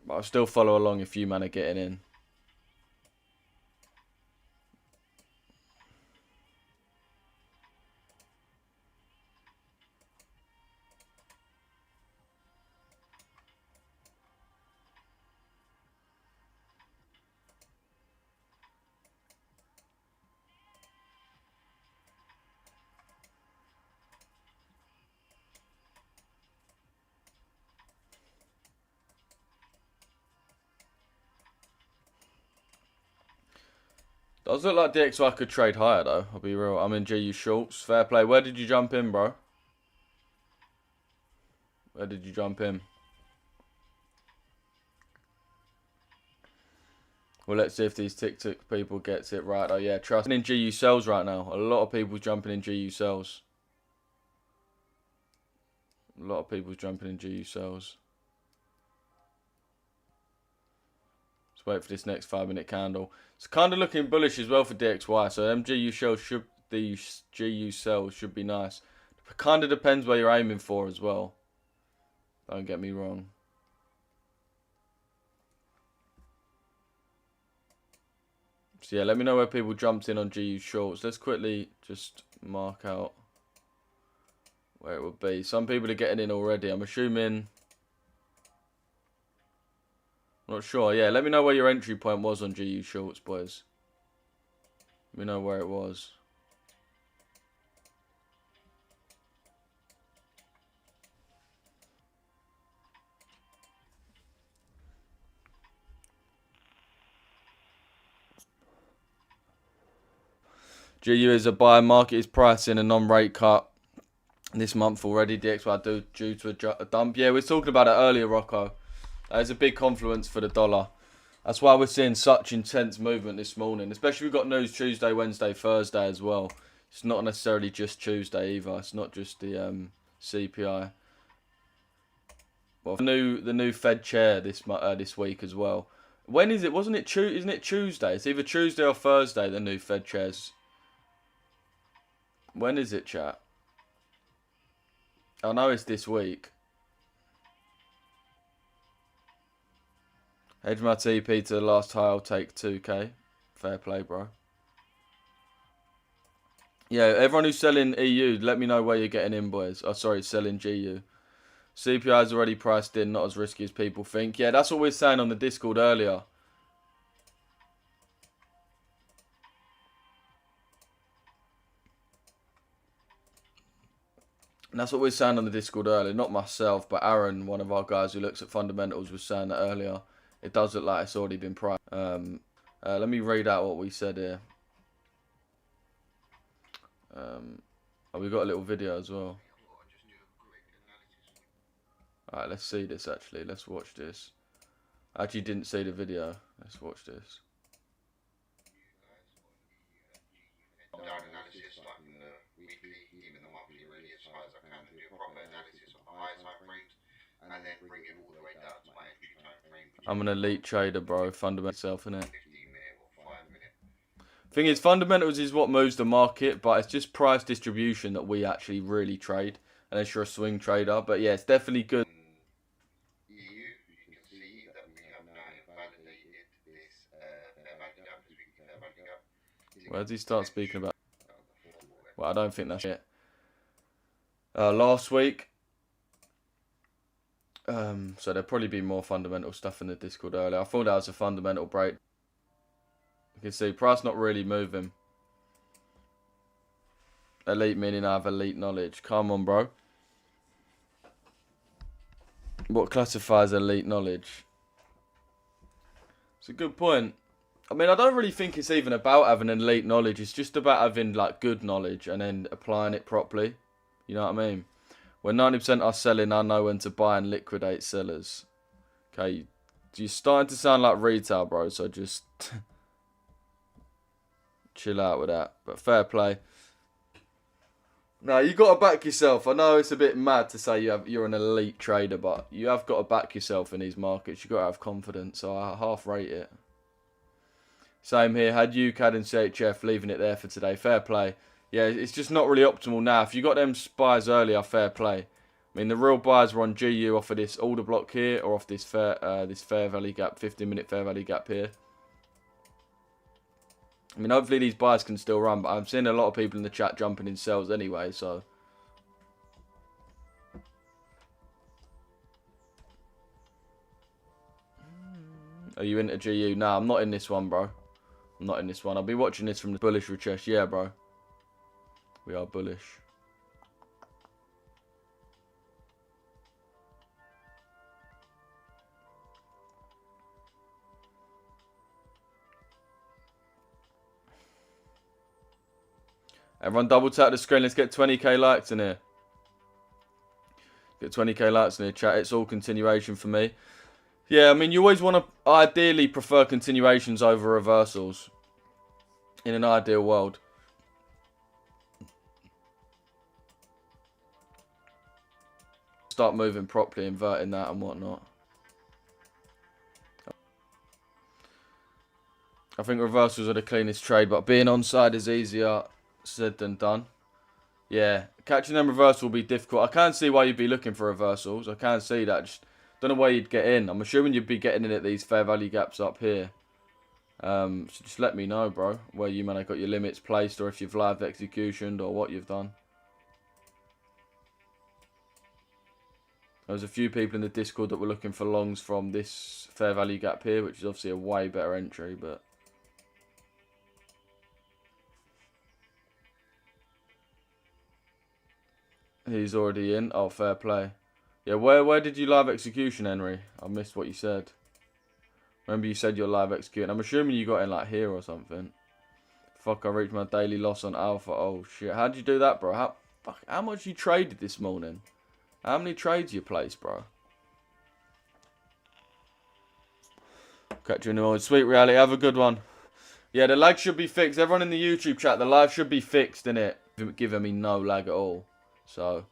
I'll still follow along if you man are getting in. Does look like DXY could trade higher though. I'll be real. I'm in GU shorts. Fair play. Where did you jump in, bro? Where did you jump in? Well, let's see if these TikTok people gets it right. Oh yeah, trust. In GU sells right now. A lot of people jumping in GU sells. A lot of people jumping in GU sells. Let's wait for this next 5-minute candle. It's kind of looking bullish as well for DXY. So them GU sells should, these GU sells should be nice. It kind of depends where you're aiming for as well. Don't get me wrong. So yeah, let me know where people jumped in on GU shorts. Let's quickly just mark out where it would be. Some people are getting in already. I'm assuming. Not sure. Yeah, let me know where your entry point was on GU shorts, boys. Let me know where it was. GU is a buy. Market is pricing a non-rate cut this month already. DXY due to a dump. Yeah, we were talking about it earlier, Rocco. There's a big confluence for the dollar. That's why we're seeing such intense movement this morning. Especially we've got news Tuesday, Wednesday, Thursday as well. It's not necessarily just Tuesday either. It's not just the CPI. Well, the new Fed chair this week as well. When is it? Wasn't it Isn't it Tuesday? It's either Tuesday or Thursday. The new Fed chairs. When is it, chat? I know it's this week. Hedge my TP to the last high. I'll take 2k. Fair play, bro. Yeah, everyone who's selling EU, let me know where you're getting in, boys. Oh, sorry, selling GU. CPI is already priced in, not as risky as people think. Yeah, that's what we were saying on the Discord earlier. And that's what we were saying on the Discord earlier. Not myself, but Aaron, one of our guys who looks at fundamentals, was saying that earlier. It does look like it's already been priced. Let me read out what we said here. Oh, we got a little video as well. Alright, let's see this actually. Let's watch this. I actually didn't see the video. Let's watch this. Down analysis, like from the weekly, even the monthly, really as high as I can, and do a proper analysis of the high time frames, and then bring it all the way down to my entry time frame. I'm an elite trader, bro. Fundamental self, innit? 15-minute or 5-minute. Thing is, fundamentals is what moves the market, but it's just price distribution that we actually really trade, unless you're a swing trader. But yeah, it's definitely good. EU, you can see that we have now validated this fair value gap, this weekly fair value gap. Where does he start speaking about? Well, I don't think that's it. Last week. So there'll probably be more fundamental stuff in the Discord earlier. I thought that was a fundamental break. You can see price not really moving. Elite meaning I have elite knowledge. Come on, bro. What classifies elite knowledge? It's a good point. I mean, I don't really think it's even about having elite knowledge. It's just about having like good knowledge and then applying it properly. You know what I mean? When 90% are selling, I know when to buy and liquidate sellers. Okay, you're starting to sound like retail, bro. So just chill out with that. But fair play. No, you got to back yourself. I know it's a bit mad to say you're an elite trader, but you have got to back yourself in these markets. You got to have confidence. So I half rate it. Same here. Had UCAD and CHF, leaving it there for today. Fair play. Yeah, it's just not really optimal now. If you got them buys earlier, fair play. I mean, the real buys were on GU off of this order block here, or off this fair value gap, 15-minute fair value gap here. I mean, hopefully these buys can still run, but I'm seeing a lot of people in the chat jumping in sells anyway, so. Are you into GU? Nah, I'm not in this one, bro. I'm not in this one. I'll be watching this from the bullish Richesse. Yeah, bro. We are bullish. Everyone double tap the screen. Let's get 20k likes in here. Get 20k likes in here, chat. It's all continuation for me. Yeah, I mean, you always want to ideally prefer continuations over reversals. In an ideal world. Start moving properly, inverting that and whatnot. I think reversals are the cleanest trade, but being onside is easier said than done. Yeah, catching them reversal will be difficult. I can't see why you'd be looking for reversals. I can't see that. Just don't know where you'd get in. I'm assuming you'd be getting in at these fair value gaps up here. So just let me know, bro, where you might have got your limits placed, or if you've live executioned, or what you've done. There's a few people in the Discord that were looking for longs from this fair value gap here, which is obviously a way better entry, but... He's already in. Oh, fair play. Yeah, where did you live execution, Henry? I missed what you said. Remember you said you're live executing. I'm assuming you got in like here or something. Fuck, I reached my daily loss on alpha. Oh, shit. How'd you do that, bro? How much you traded this morning? How many trades you placed, bro? Catch you in the morning. Sweet reality. Have a good one. Yeah, the lag should be fixed. Everyone in the YouTube chat, the live should be fixed, innit? Giving me no lag at all. So,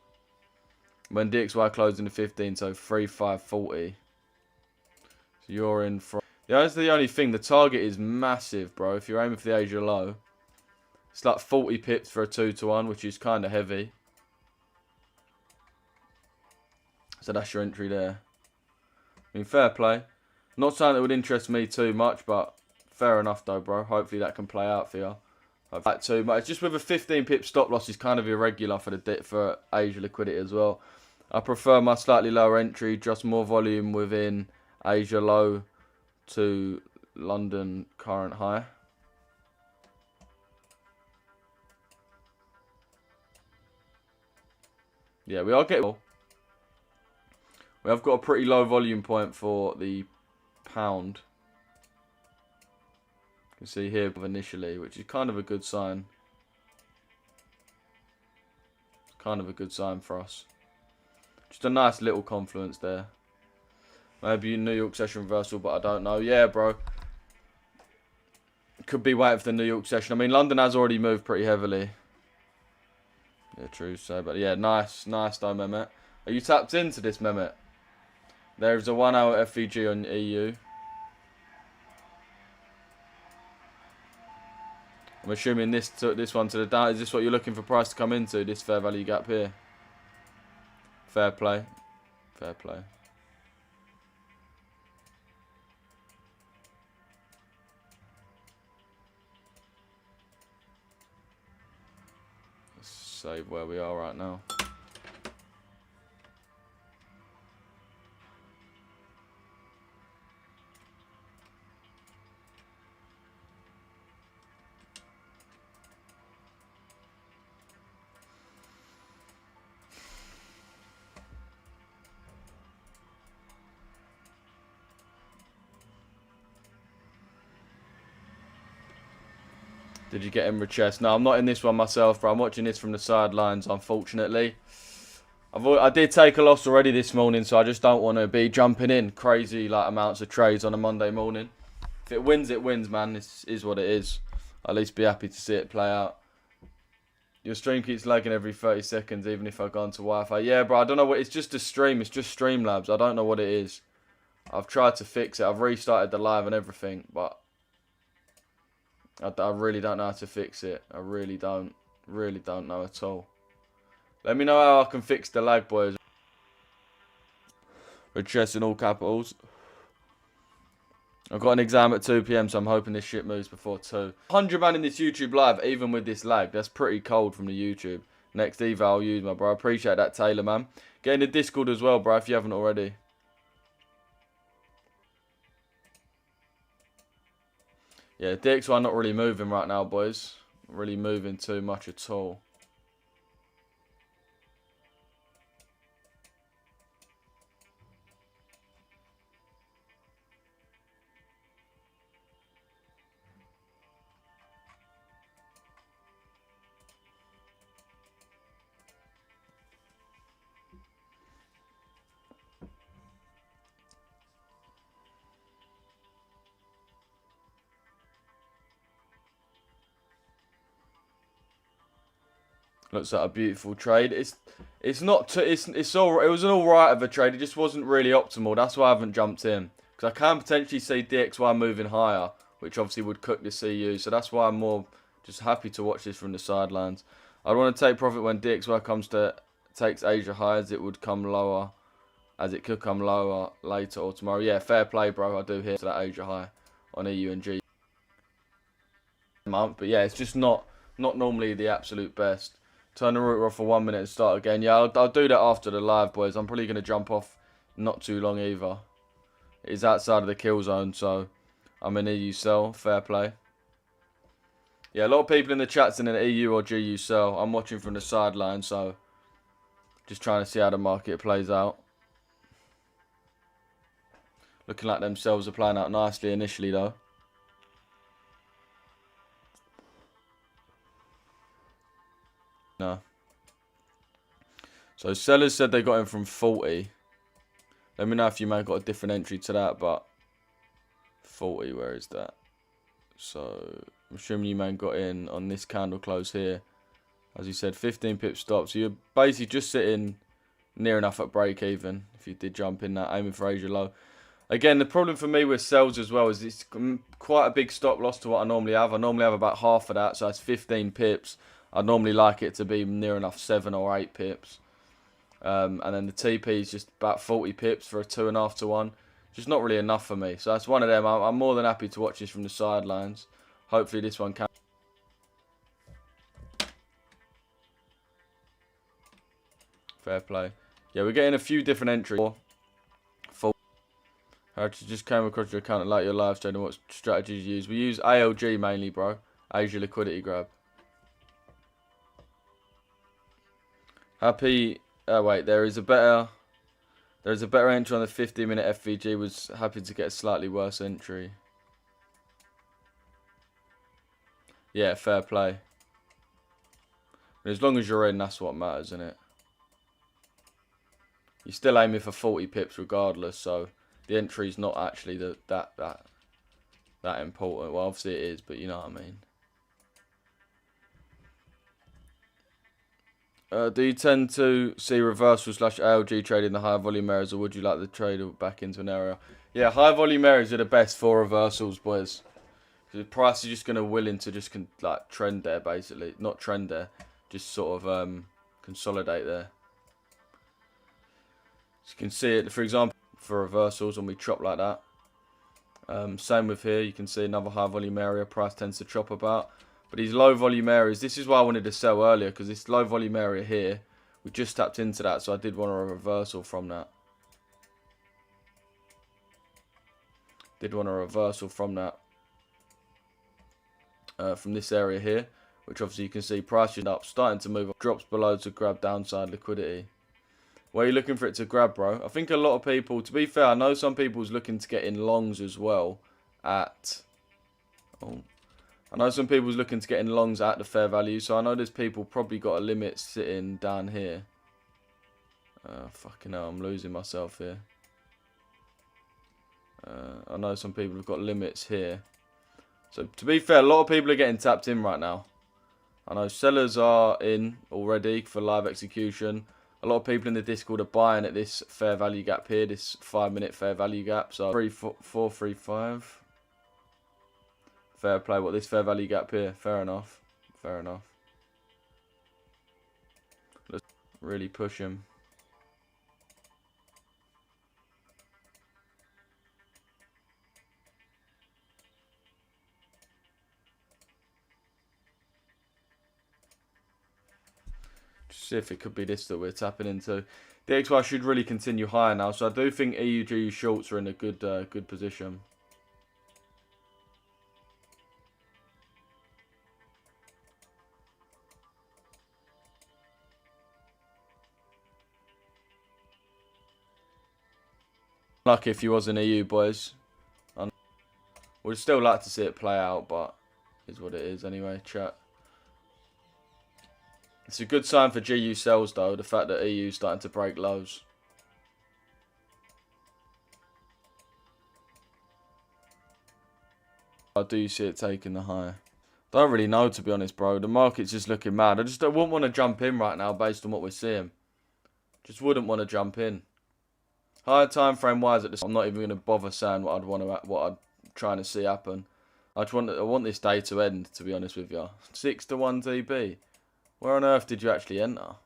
when DXY closed in the 15, so 3,540. So you're in from... Yeah, that's the only thing. The target is massive, bro. If you're aiming for the Asia low. It's like 40 pips for a 2-to-1, which is kind of heavy. So that's your entry there. I mean, fair play. Not something that would interest me too much, but fair enough though, bro. Hopefully that can play out for you. That too much. Just with a 15 pip stop loss is kind of irregular for Asia liquidity as well. I prefer my slightly lower entry, just more volume within Asia low to London current high. Yeah, we are getting... We have got a pretty low volume point for the pound. You can see here initially, which is kind of a good sign. It's kind of a good sign for us. Just a nice little confluence there. Maybe New York session reversal, but I don't know. Yeah, bro. Could be waiting for the New York session. I mean, London has already moved pretty heavily. Yeah, true. So, but yeah, nice though, Mehmet. Are you tapped into this, Mehmet? There's a 1 hour FVG on EU. I'm assuming this took this one to the down. Is this what you're looking for price to come into? This fair value gap here. Fair play. Fair play. Let's save where we are right now. Did you get in Richesse? No, I'm not in this one myself, bro. I'm watching this from the sidelines, unfortunately. I did take a loss already this morning, so I just don't want to be jumping in crazy like amounts of trades on a Monday morning. If it wins, it wins, man. This is what it is. At least be happy to see it play out. Your stream keeps lagging every 30 seconds, even if I go onto Wi-Fi. Yeah, bro, I don't know what... It's just a stream. It's just Streamlabs. I don't know what it is. I've tried to fix it. I've restarted the live and everything, but... I really don't know how to fix it. I really don't know at all. Let me know how I can fix the lag, boys. Richesse in all capitals. I've got an exam at 2 PM, so I'm hoping this shit moves before 2. 100 man in this YouTube live, even with this lag. That's pretty cold from the YouTube. Next eval I'll use, my bro. I appreciate that, Taylor, man. Get in the Discord as well, bro, if you haven't already. Yeah, DXY not really moving right now, boys. Not really moving too much at all. Looks like a beautiful trade. It's not it's all it was an alright of a trade. It just wasn't really optimal. That's why I haven't jumped in, because I can potentially see DXY moving higher, which obviously would cook the CU. So that's why I'm more just happy to watch this from the sidelines. I'd want to take profit when DXY takes Asia high, as it would come lower, as it could come lower later or tomorrow. Yeah, fair play, bro. I do hear that Asia high on EU and G month, but yeah, it's just not normally the absolute best. Turn the router off for 1 minute and start again. Yeah, I'll do that after the live, boys. I'm probably going to jump off not too long either. It's outside of the kill zone, so I'm in EU sell. Fair play. Yeah, a lot of people in the chat's in an EU or GU sell. I'm watching from the sideline, so just trying to see how the market plays out. Looking like themselves are playing out nicely initially, though. No. So sellers said they got him from 40. Let me know if you may have got a different entry to that, but 40, where is that? So I'm assuming you may have got in on this candle close here. As you said, 15 pip stop. So you're basically just sitting near enough at break even if you did jump in that, aiming for Asia low. Again, the problem for me with sells as well is it's quite a big stop loss to what I normally have. I normally have about half of that, so that's 15 pips. I'd normally like it to be near enough 7 or 8 pips. And then the TP is just about 40 pips for a 2.5 to 1. Just not really enough for me. So that's one of them. I'm more than happy to watch this from the sidelines. Hopefully this one can. Fair play. Yeah, we're getting a few different entries. I just came across your account and like your live stream and what strategies you use. We use ALG mainly, bro. Asia liquidity grab. Happy. Oh wait, there is a better entry on the 50-minute FVG. Was happy to get a slightly worse entry. Yeah, fair play. As long as you're in, that's what matters, isn't it? You're still aiming for 40 pips regardless, so the entry's not actually that important. Well, obviously it is, but you know what I mean. Do you tend to see reversal / ALG trade in the high volume areas, or would you like the trade back into an area? Yeah, high volume areas are the best for reversals, boys. The price is just going to willing to just like trend there, basically. Not trend there, just sort of consolidate there. So you can see it, for example, for reversals when we chop like that. Same with here, you can see another high volume area, price tends to chop about. But these low volume areas, this is why I wanted to sell earlier, because this low volume area here, we just tapped into that, so I did want a reversal from that. From this area here, which obviously you can see price is up, starting to move up, drops below to grab downside liquidity. Where are you looking for it to grab, bro? I think a lot of people, to be fair, I know some people's looking to get in longs as well at... I know some people's looking to get in longs at the fair value, so I know there's people probably got a limit sitting down here. Fucking hell, I'm losing myself here. I know some people have got limits here. So, to be fair, a lot of people are getting tapped in right now. I know sellers are in already for live execution. A lot of people in the Discord are buying at this fair value gap here, this 5-minute fair value gap. So 435. Fair play. What, this fair value gap here? Fair enough. Fair enough. Let's really push him. See if it could be this that we're tapping into. DXY should really continue higher now, so I do think EUGU shorts are in a good position. Lucky if you was an EU, boys. We'd still like to see it play out, but is what it is anyway, chat. It's a good sign for GU sells, though, the fact that EU is starting to break lows. I do see it taking the high. Don't really know, to be honest, bro. The market's just looking mad. I just wouldn't want to jump in right now based on what we're seeing. Just wouldn't want to jump in. Higher time frame wise, I'm not even going to bother saying what I'm trying to see happen. I want this day to end, to be honest with you. 6 to 1 TP. Where on earth did you actually enter?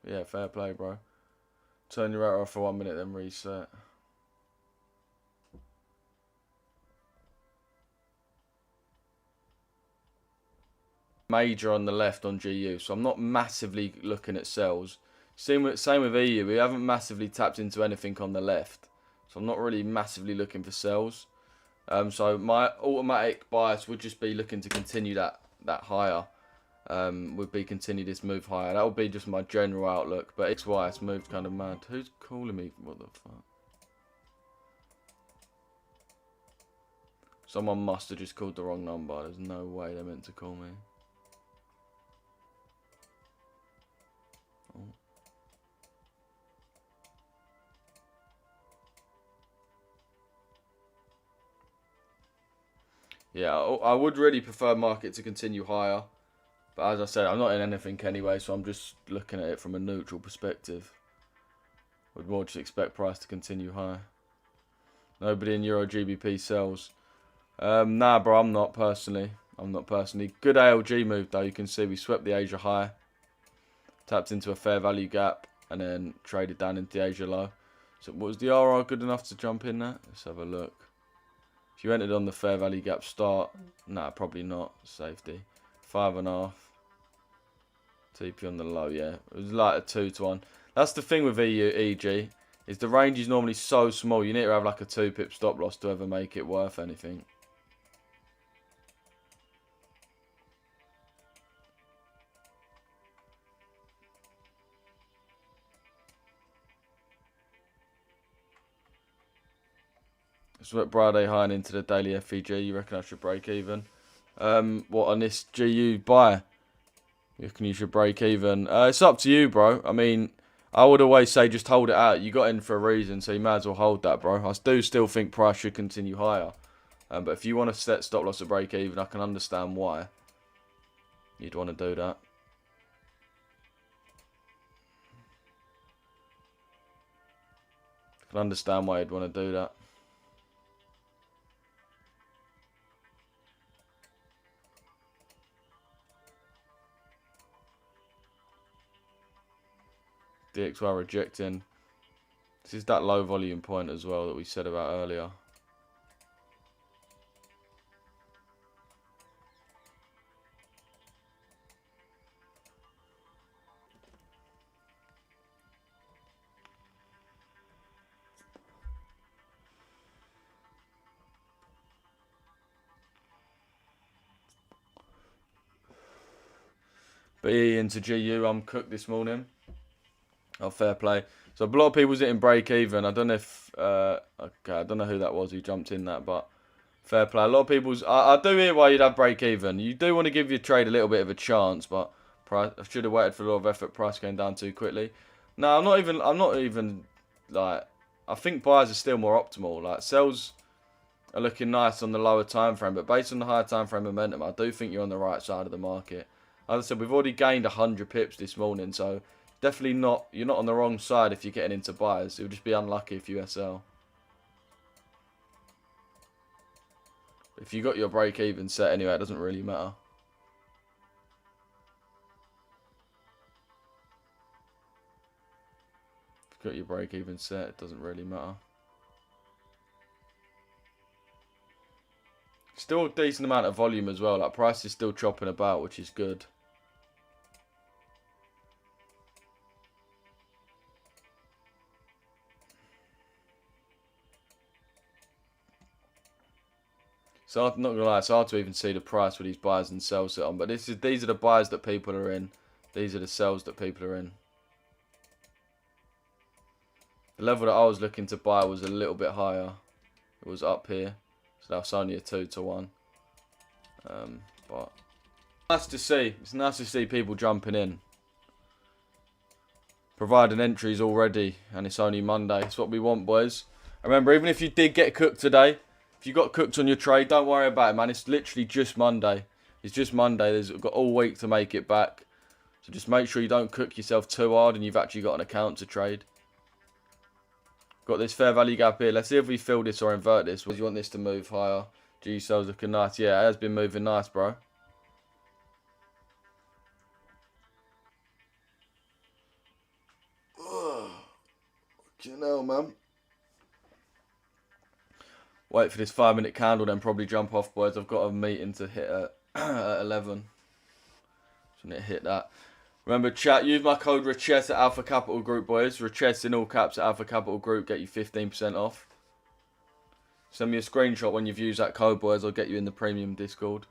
Yeah, fair play, bro. Turn your router off for 1 minute, then reset. Major on the left on GU, so I'm not massively looking at sells. Same with EU, we haven't massively tapped into anything on the left, so I'm not really massively looking for sells. So my automatic bias would just be looking to continue that higher. Would be continue this move higher. That would be just my general outlook. But XY, it's moved kind of mad. Who's calling me? What the fuck? Someone must have just called the wrong number. There's no way they're meant to call me. Oh. Yeah, I would really prefer market to continue higher. But as I said, I'm not in anything anyway, so I'm just looking at it from a neutral perspective. Would more just expect price to continue high. Nobody in Euro GBP sells. Nah, bro, I'm not personally. Good ALG move, though. You can see we swept the Asia high. Tapped into a fair value gap. And then traded down into the Asia low. So was the RR good enough to jump in there? Let's have a look. If you entered on the fair value gap start. Nah, probably not. Safety. 5.5. TP on the low, yeah. It was like a 2 to 1. That's the thing with EG. Is the range is normally so small. You need to have like a 2 pip stop loss to ever make it worth anything. Swept Friday high and into the daily FEG. You reckon I should break even? What on this GU buy? You reckon you should break even? It's up to you, bro. I mean, I would always say just hold it out. You got in for a reason, so you might as well hold that, bro. I do still think price should continue higher. But if you want to set stop loss at break even, I can understand why you'd want to do that. I can understand why you'd want to do that. DXY rejecting. This is that low volume point as well that we said about earlier. BE into GU, I'm cooked this morning. Oh, fair play. So a lot of people's hitting break even. I don't know if okay, I don't know who that was who jumped in that, but fair play. A lot of people's I do hear why you'd have break even. You do want to give your trade a little bit of a chance, but price, I should have waited for a lot of effort. Price came down too quickly. No, I'm not even like, I think buys are still more optimal. Like sells are looking nice on the lower time frame, but based on the higher time frame momentum, I do think you're on the right side of the market. As I said, we've already gained 100 pips this morning, so definitely not. You're not on the wrong side if you're getting into buys. It would just be unlucky if you SL. If you got your break even set anyway, it doesn't really matter. If you got your break even set, it doesn't really matter. Still a decent amount of volume as well. Like price is still chopping about, which is good. So I'm not gonna lie, it's hard to even see the price where these buys and sells sit on. But these are the buys that people are in. These are the sells that people are in. The level that I was looking to buy was a little bit higher. It was up here, so that's only a 2 to 1. But nice to see. It's nice to see people jumping in, providing entries already, and it's only Monday. It's what we want, boys. Remember, even if you did get cooked today, if you got cooked on your trade, don't worry about it, man. It's literally just Monday. It's just Monday. We've got all week to make it back. So just make sure you don't cook yourself too hard and you've actually got an account to trade. Got this fair value gap here. Let's see if we fill this or invert this. Do you want this to move higher? G cells looking nice. Yeah, it has been moving nice, bro. You know, man. Wait for this 5-minute candle, then probably jump off, boys. I've got a meeting to hit at, at 11. So I need to hit that. Remember, chat, use my code Richesse at Alpha Capital Group, boys. Richesse in all caps at Alpha Capital Group. Get you 15% off. Send me a screenshot when you've used that code, boys. I'll get you in the premium Discord.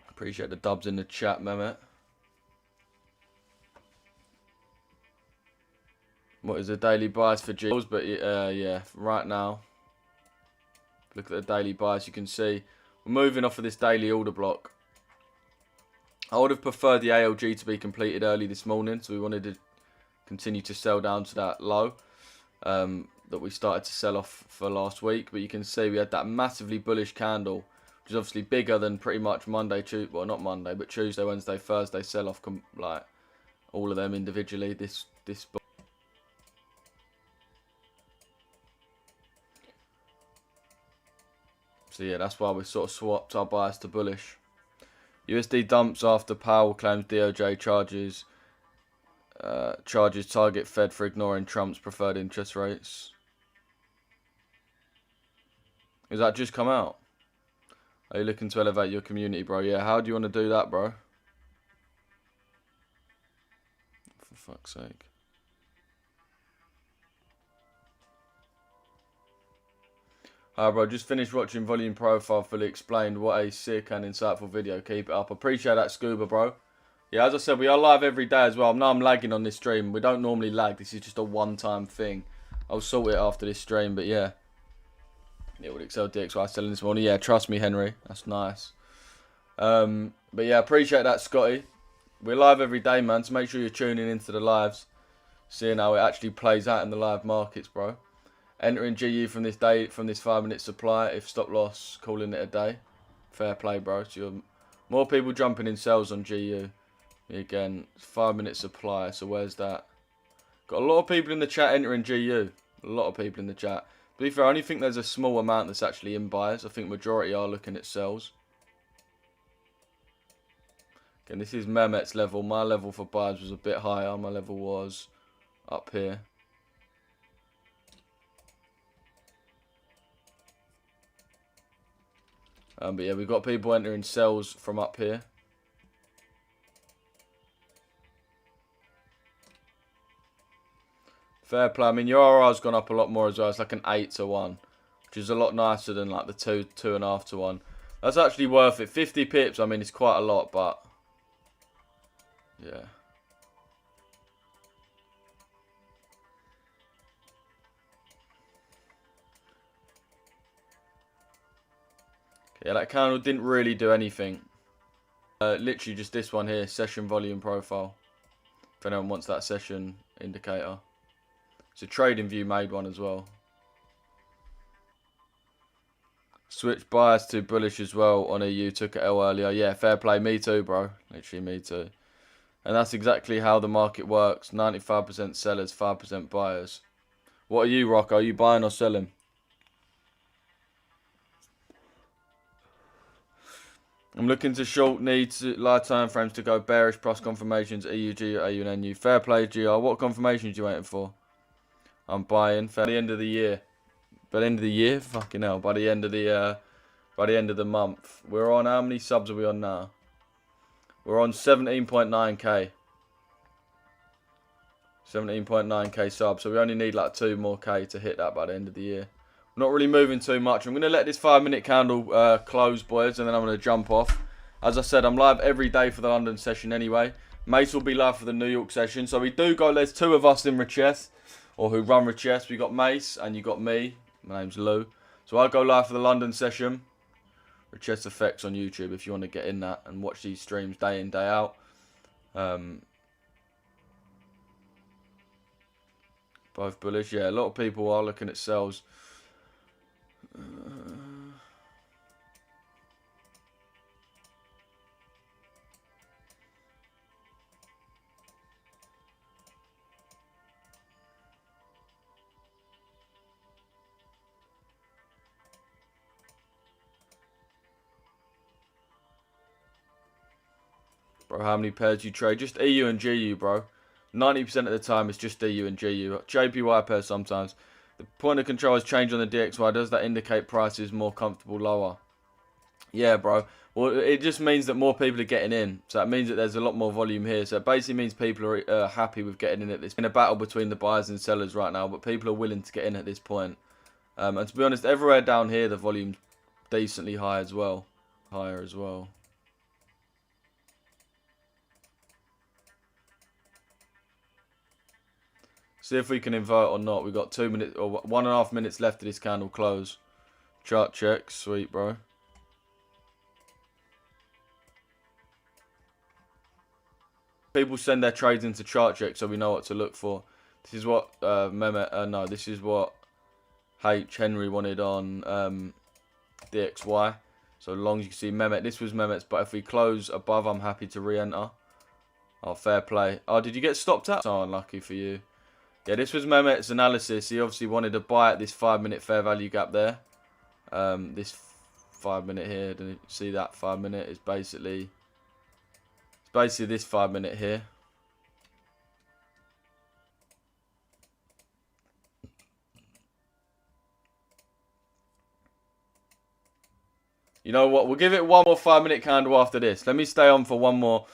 Appreciate the dubs in the chat, Mehmet. What is the daily bias for G's? But yeah, right now, look at the daily bias. You can see we're moving off of this daily order block. I would have preferred the ALG to be completed early this morning, so we wanted to continue to sell down to that low that we started to sell off for last week. But you can see we had that massively bullish candle, which is obviously bigger than pretty much Monday, Tuesday, well not Monday, but Tuesday, Wednesday, Thursday sell off like all of them individually. This. So yeah, that's why we sort of swapped our bias to bullish. USD dumps after Powell claims DOJ charges target Fed for ignoring Trump's preferred interest rates. Is that just come out? Are you looking to elevate your community, bro? Yeah, how do you want to do that, bro? For fuck's sake. Hi, bro. Just finished watching Volume Profile fully explained. What a sick and insightful video. Keep it up. Appreciate that, Scuba, bro. Yeah, as I said, we are live every day as well. I know I'm lagging on this stream. We don't normally lag. This is just a one-time thing. I'll sort it after this stream, but yeah. Yeah, with Excel DXY selling this morning. Yeah, trust me, Henry. That's nice. But yeah, appreciate that, Scotty. We're live every day, man. So make sure you're tuning into the lives. Seeing how it actually plays out in the live markets, bro. Entering GU from this 5-minute supply. If stop loss, calling it a day. Fair play, bro. So you're more people jumping in sales on GU. Again, 5-minute supply. So where's that? Got a lot of people in the chat entering GU. A lot of people in the chat. To be fair, I only think there's a small amount that's actually in buys. I think majority are looking at sells. Again, this is Mehmet's level. My level for buys was a bit higher. My level was up here. But yeah, we've got people entering sells from up here. Fair play. I mean, your RR's gone up a lot more as well. It's like an 8-1, which is a lot nicer than like the 2.5-1. That's actually worth it. 50 pips, I mean, it's quite a lot, but yeah. Yeah, that candle didn't really do anything. Literally just this one here, session volume profile. If anyone wants that session indicator. It's a trading view made one as well. Switch bias to bullish as well on EU. Took it L earlier. Yeah, fair play. Me too, bro. Literally me too. And that's exactly how the market works. 95% sellers, 5% buyers. What are you, Rock? Are you buying or selling? I'm looking to short needs live time frames to go bearish plus confirmations EUG, AU and NU. Fair play, GR. What confirmations are you waiting for? I'm buying. For the end of the year. by the end of the year, fucking hell, by the end of the month. We're on, how many subs are we on now? We're on 17.9k. 17.9k subs, so we only need like 2 more k to hit that by the end of the year. We're not really moving too much. I'm going to let this 5-minute candle close, boys, and then I'm going to jump off. As I said, I'm live every day for the London session anyway. Mace will be live for the New York session. So we do go, there's 2 of us in Richesse, or who run Richesse. We got Mace and you got me. My name's Lou. So I'll go live for the London session. Richesse Effects on YouTube if you want to get in that and watch these streams day in, day out. Both bullish. Yeah, a lot of people are looking at sells. Bro, how many pairs you trade? Just EU and GU, bro. 90% of the time, it's just EU and GU. JPY pairs sometimes. The point of control has changed on the DXY. Does that indicate price is more comfortable lower? Yeah, bro. Well, it just means that more people are getting in. So that means that there's a lot more volume here. So it basically means people are happy with getting in at this. It's been a battle between the buyers and sellers right now, but people are willing to get in at this point. And to be honest, everywhere down here, the volume's decently high as well. Higher as well. See if we can invert or not. We've got 2 minutes or 1.5 minutes left of this candle close. Chart check. Sweet, bro. People send their trades into chart check so we know what to look for. This is what this is what Henry wanted on DXY. So long as you can see Mehmet. This was Mehmet's, but if we close above, I'm happy to re-enter. Oh, fair play. Oh, did you get stopped out? So unlucky for you. Yeah, this was Mehmet's analysis. He obviously wanted to buy at this 5-minute fair value gap there. This 5-minute here, didn't you see that 5-minute is basically this 5-minute here. You know what? We'll give it one more 5-minute candle after this. Let me stay on for one more.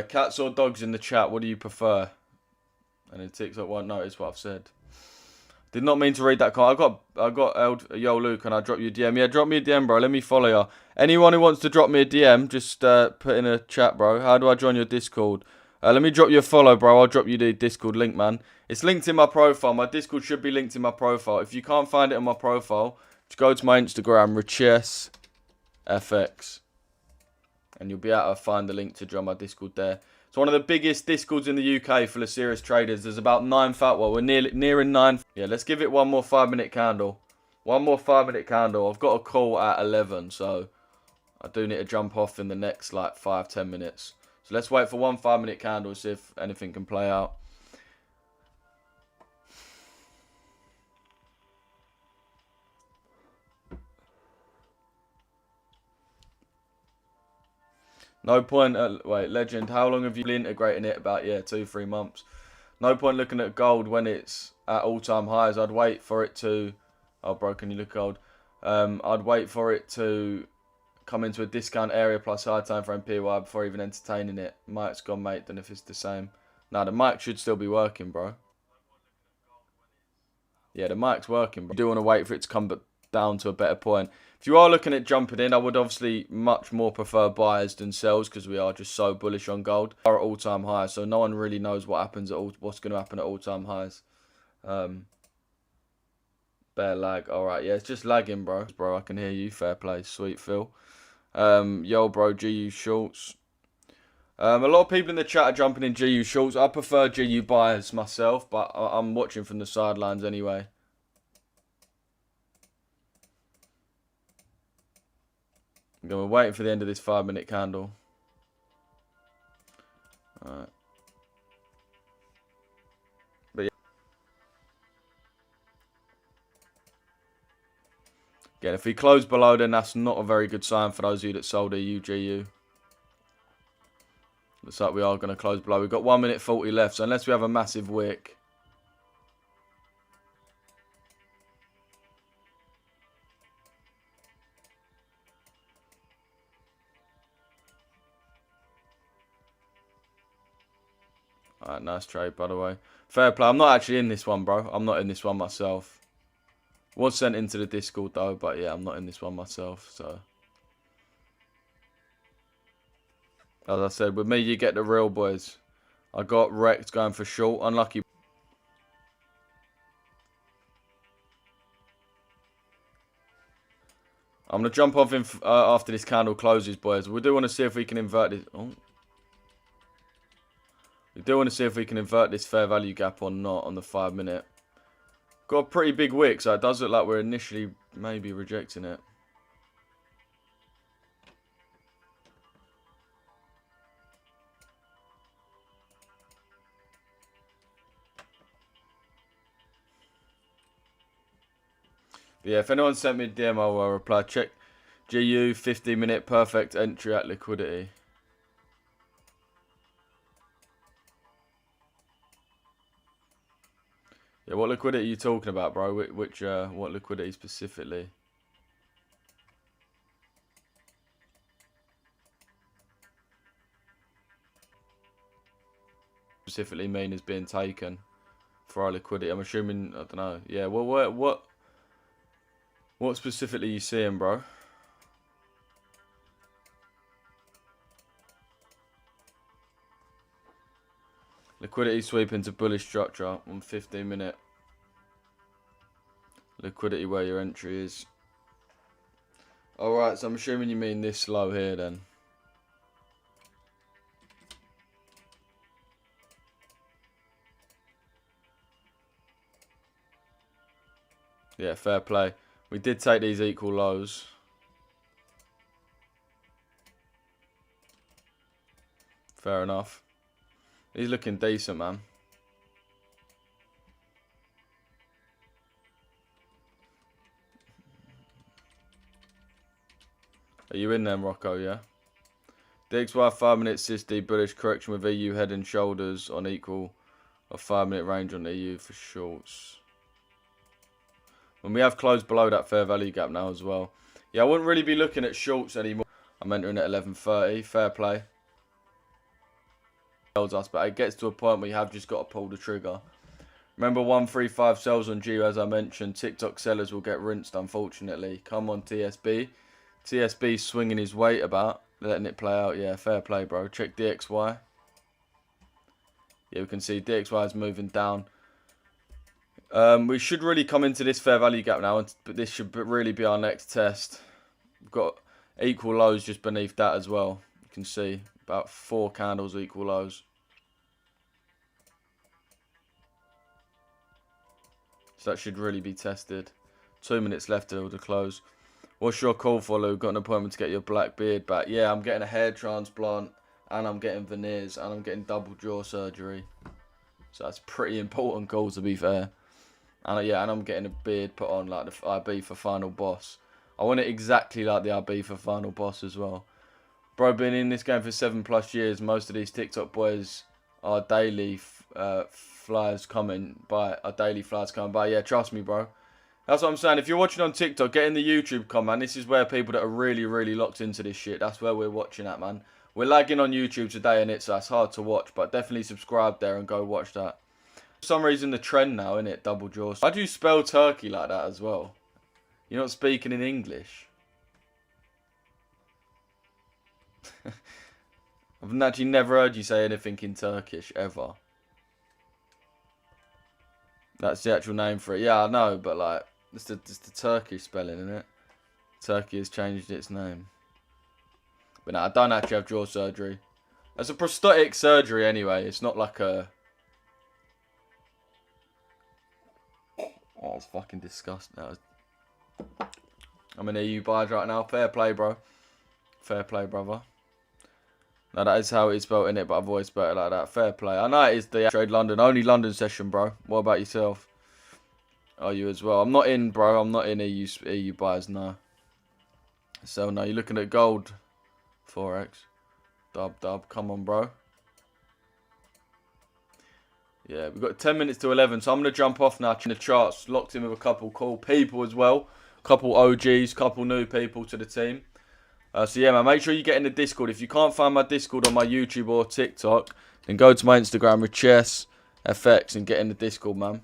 Cats or dogs in the chat? What do you prefer? And then TikTok won't notice what I've said. Did not mean to read that comment. I got yo Luke, can I drop you a DM? Yeah, drop me a DM, bro. Let me follow you. Anyone who wants to drop me a DM, just put in a chat, bro. How do I join your Discord? Let me drop you a follow, bro. I'll drop you the Discord link, man. It's linked in my profile. My Discord should be linked in my profile. If you can't find it on my profile, just go to my Instagram, Richesse FX, and you'll be able to find the link to join my Discord there. It's one of the biggest Discords in the UK full of serious traders. There's about 9 well, we're nearing 9. Yeah, let's give it one more 5-minute candle. One more 5-minute candle. I've got a call at 11, so I do need to jump off in the next like 5-10 minutes. So let's wait for one 5-minute candle, see if anything can play out. No point, wait, Legend, how long have you been integrating it? About, 2-3 months. No point looking at gold when it's at all-time highs. I'd wait for it to, oh bro, can you look gold? I'd wait for it to come into a discount area plus high time frame PY before even entertaining it. Mic's gone, mate, then if it's the same. Nah, the mic should still be working, bro. Yeah, the mic's working, bro. You do want to wait for it to come down to a better point. If you are looking at jumping in, I would obviously much more prefer buyers than sells because we are just so bullish on gold. We are at all-time highs, so no one really knows what happens at what's going to happen at all-time highs. Bear lag. All right, yeah, it's just lagging, bro. Bro, I can hear you. Fair play. Sweet, Phil. Yo, bro, GU shorts. A lot of people in the chat are jumping in GU shorts. I prefer GU buyers myself, but I'm watching from the sidelines anyway. We're waiting for the end of this 5-minute candle. Alright. But yeah. Again, if we close below, then that's not a very good sign for those of you that sold a UGU. Looks like we are going to close below. We've got 1 minute 40 left, so unless we have a massive wick. Alright, nice trade, by the way. Fair play. I'm not actually in this one, bro. I'm not in this one myself. Was sent into the Discord, though. But, yeah, I'm not in this one myself, so... As I said, with me, you get the real boys. I got wrecked going for short. Unlucky. I'm going to jump off in after this candle closes, boys. We do want to see if we can invert this. Oh. We do want to see if we can invert this fair value gap or not on the 5 minute. Got a pretty big wick, so it does look like we're initially maybe rejecting it. But yeah, if anyone sent me a DM, I'll reply. Check GU 15-minute perfect entry at liquidity. Yeah, what liquidity are you talking about, bro? What liquidity specifically? Specifically mean is being taken for our liquidity. I'm assuming, I don't know. Yeah, well, what specifically are you seeing, bro? Liquidity sweep into bullish structure on 15-minute. Liquidity where your entry is. Alright, so I'm assuming you mean this low here then. Yeah, fair play. We did take these equal lows. Fair enough. He's looking decent, man. Are you in there, Rocco, yeah? DXY 5 minute SysD bullish correction with EU head and shoulders on equal of 5 minute range on EU for shorts. When we have closed below that fair value gap now as well. Yeah, I wouldn't really be looking at shorts anymore. I'm entering at 11:30. Fair play. Us, but it gets to a point where you have just got to pull the trigger. Remember 135 sells on GU, as I mentioned. TikTok sellers will get rinsed, unfortunately. Come on, TSB. TSB swinging his weight about, letting it play out. Yeah, fair play, bro. Check DXY. Yeah, we can see DXY is moving down. We should really come into this fair value gap now, but this should really be our next test. We've got equal lows just beneath that as well. You can see about 4 candles equal lows. So that should really be tested. 2 minutes left till the close. What's your call for, Lou? Got an appointment to get your black beard back? Yeah, I'm getting a hair transplant, and I'm getting veneers, and I'm getting double jaw surgery. So that's a pretty important call, to be fair. And yeah, and I'm getting a beard put on like the IB for Final Boss. I want it exactly like the IB for Final Boss as well. Bro, been in this game for 7+ years. Most of these TikTok boys are daily flyers coming by. Yeah, trust me, bro. That's what I'm saying. If you're watching on TikTok, get in the YouTube comment, man. This is where people that are really, really locked into this shit. That's where we're watching at, man. We're lagging on YouTube today, and so it's hard to watch. But definitely subscribe there and go watch that. For some reason, the trend now, innit? Double jaw. Why do you spell turkey like that as well? You're not speaking in English. I've actually never heard you say anything in Turkish, ever. That's the actual name for it. Yeah, I know, but like, it's the Turkish spelling, isn't it? Turkey has changed its name. But no, I don't actually have jaw surgery. It's a prosthetic surgery anyway. It's not like a... Oh, it's fucking disgusting. I'm in EU buys right now. Fair play, bro. Fair play, brother. No, that is how it's spelled in it, but I've always spelled it like that. Fair play. I know it is the Trade London. Only London session, bro. What about yourself? Are you as well? I'm not in, bro. I'm not in EU buys, no. So, no, you're looking at gold. Forex. Dub. Come on, bro. Yeah, we've got 10 minutes to 11, so I'm going to jump off now. In the charts, locked in with a couple cool people as well. Couple OGs, couple new people to the team. So yeah, man, make sure you get in the Discord. If you can't find my Discord on my YouTube or TikTok, then go to my Instagram, Richesse FX, and get in the Discord, man.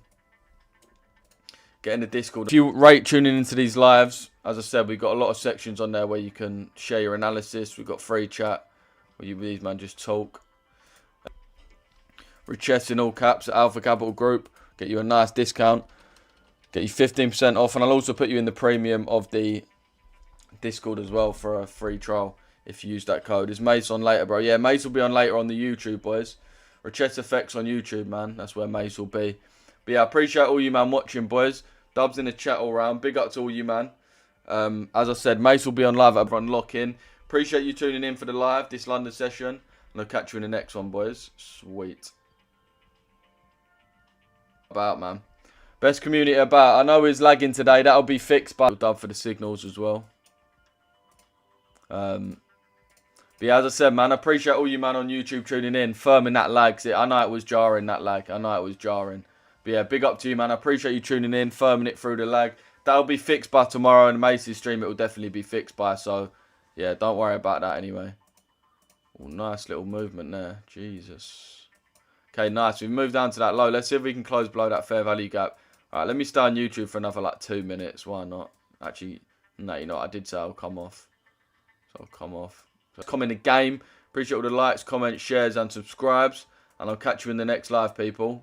Get in the Discord. If you rate tuning into these lives, as I said, we've got a lot of sections on there where you can share your analysis. We've got free chat where these man just talk. Richesse in all caps at Alpha Capital Group. Get you a nice discount. Get you 15% off. And I'll also put you in the premium of the Discord as well for a free trial if you use that code. Is Mace on later, bro? Yeah, Mace will be on later on the YouTube, boys. Richesse Effects on YouTube, man. That's where Mace will be. But yeah, I appreciate all you, man, watching, boys. Dubs in the chat all round. Big up to all you, man. As I said, Mace will be on live at everyone lock in. Appreciate you tuning in for the live, this London session. And I'll catch you in the next one, boys. Sweet. About, man. Best community about. I know he's lagging today. That'll be fixed by dub for the signals as well. But yeah, as I said, man, I appreciate all you, man, on YouTube tuning in. Firming that lag. I know it was jarring, that lag. I know it was jarring. But yeah, big up to you, man. I appreciate you tuning in, firming it through the lag. That'll be fixed by tomorrow, and Mace's stream it will definitely be fixed by. So, yeah, don't worry about that anyway. Oh, nice little movement there. Jesus. Okay, nice. We've moved down to that low. Let's see if we can close below that fair value gap. All right, let me stay on YouTube for another, like, 2 minutes. Why not? Actually, no, you know what? I did say I'll come off. So I'll come off. So comment the game. Appreciate all the likes, comments, shares, and subscribes. And I'll catch you in the next live, people.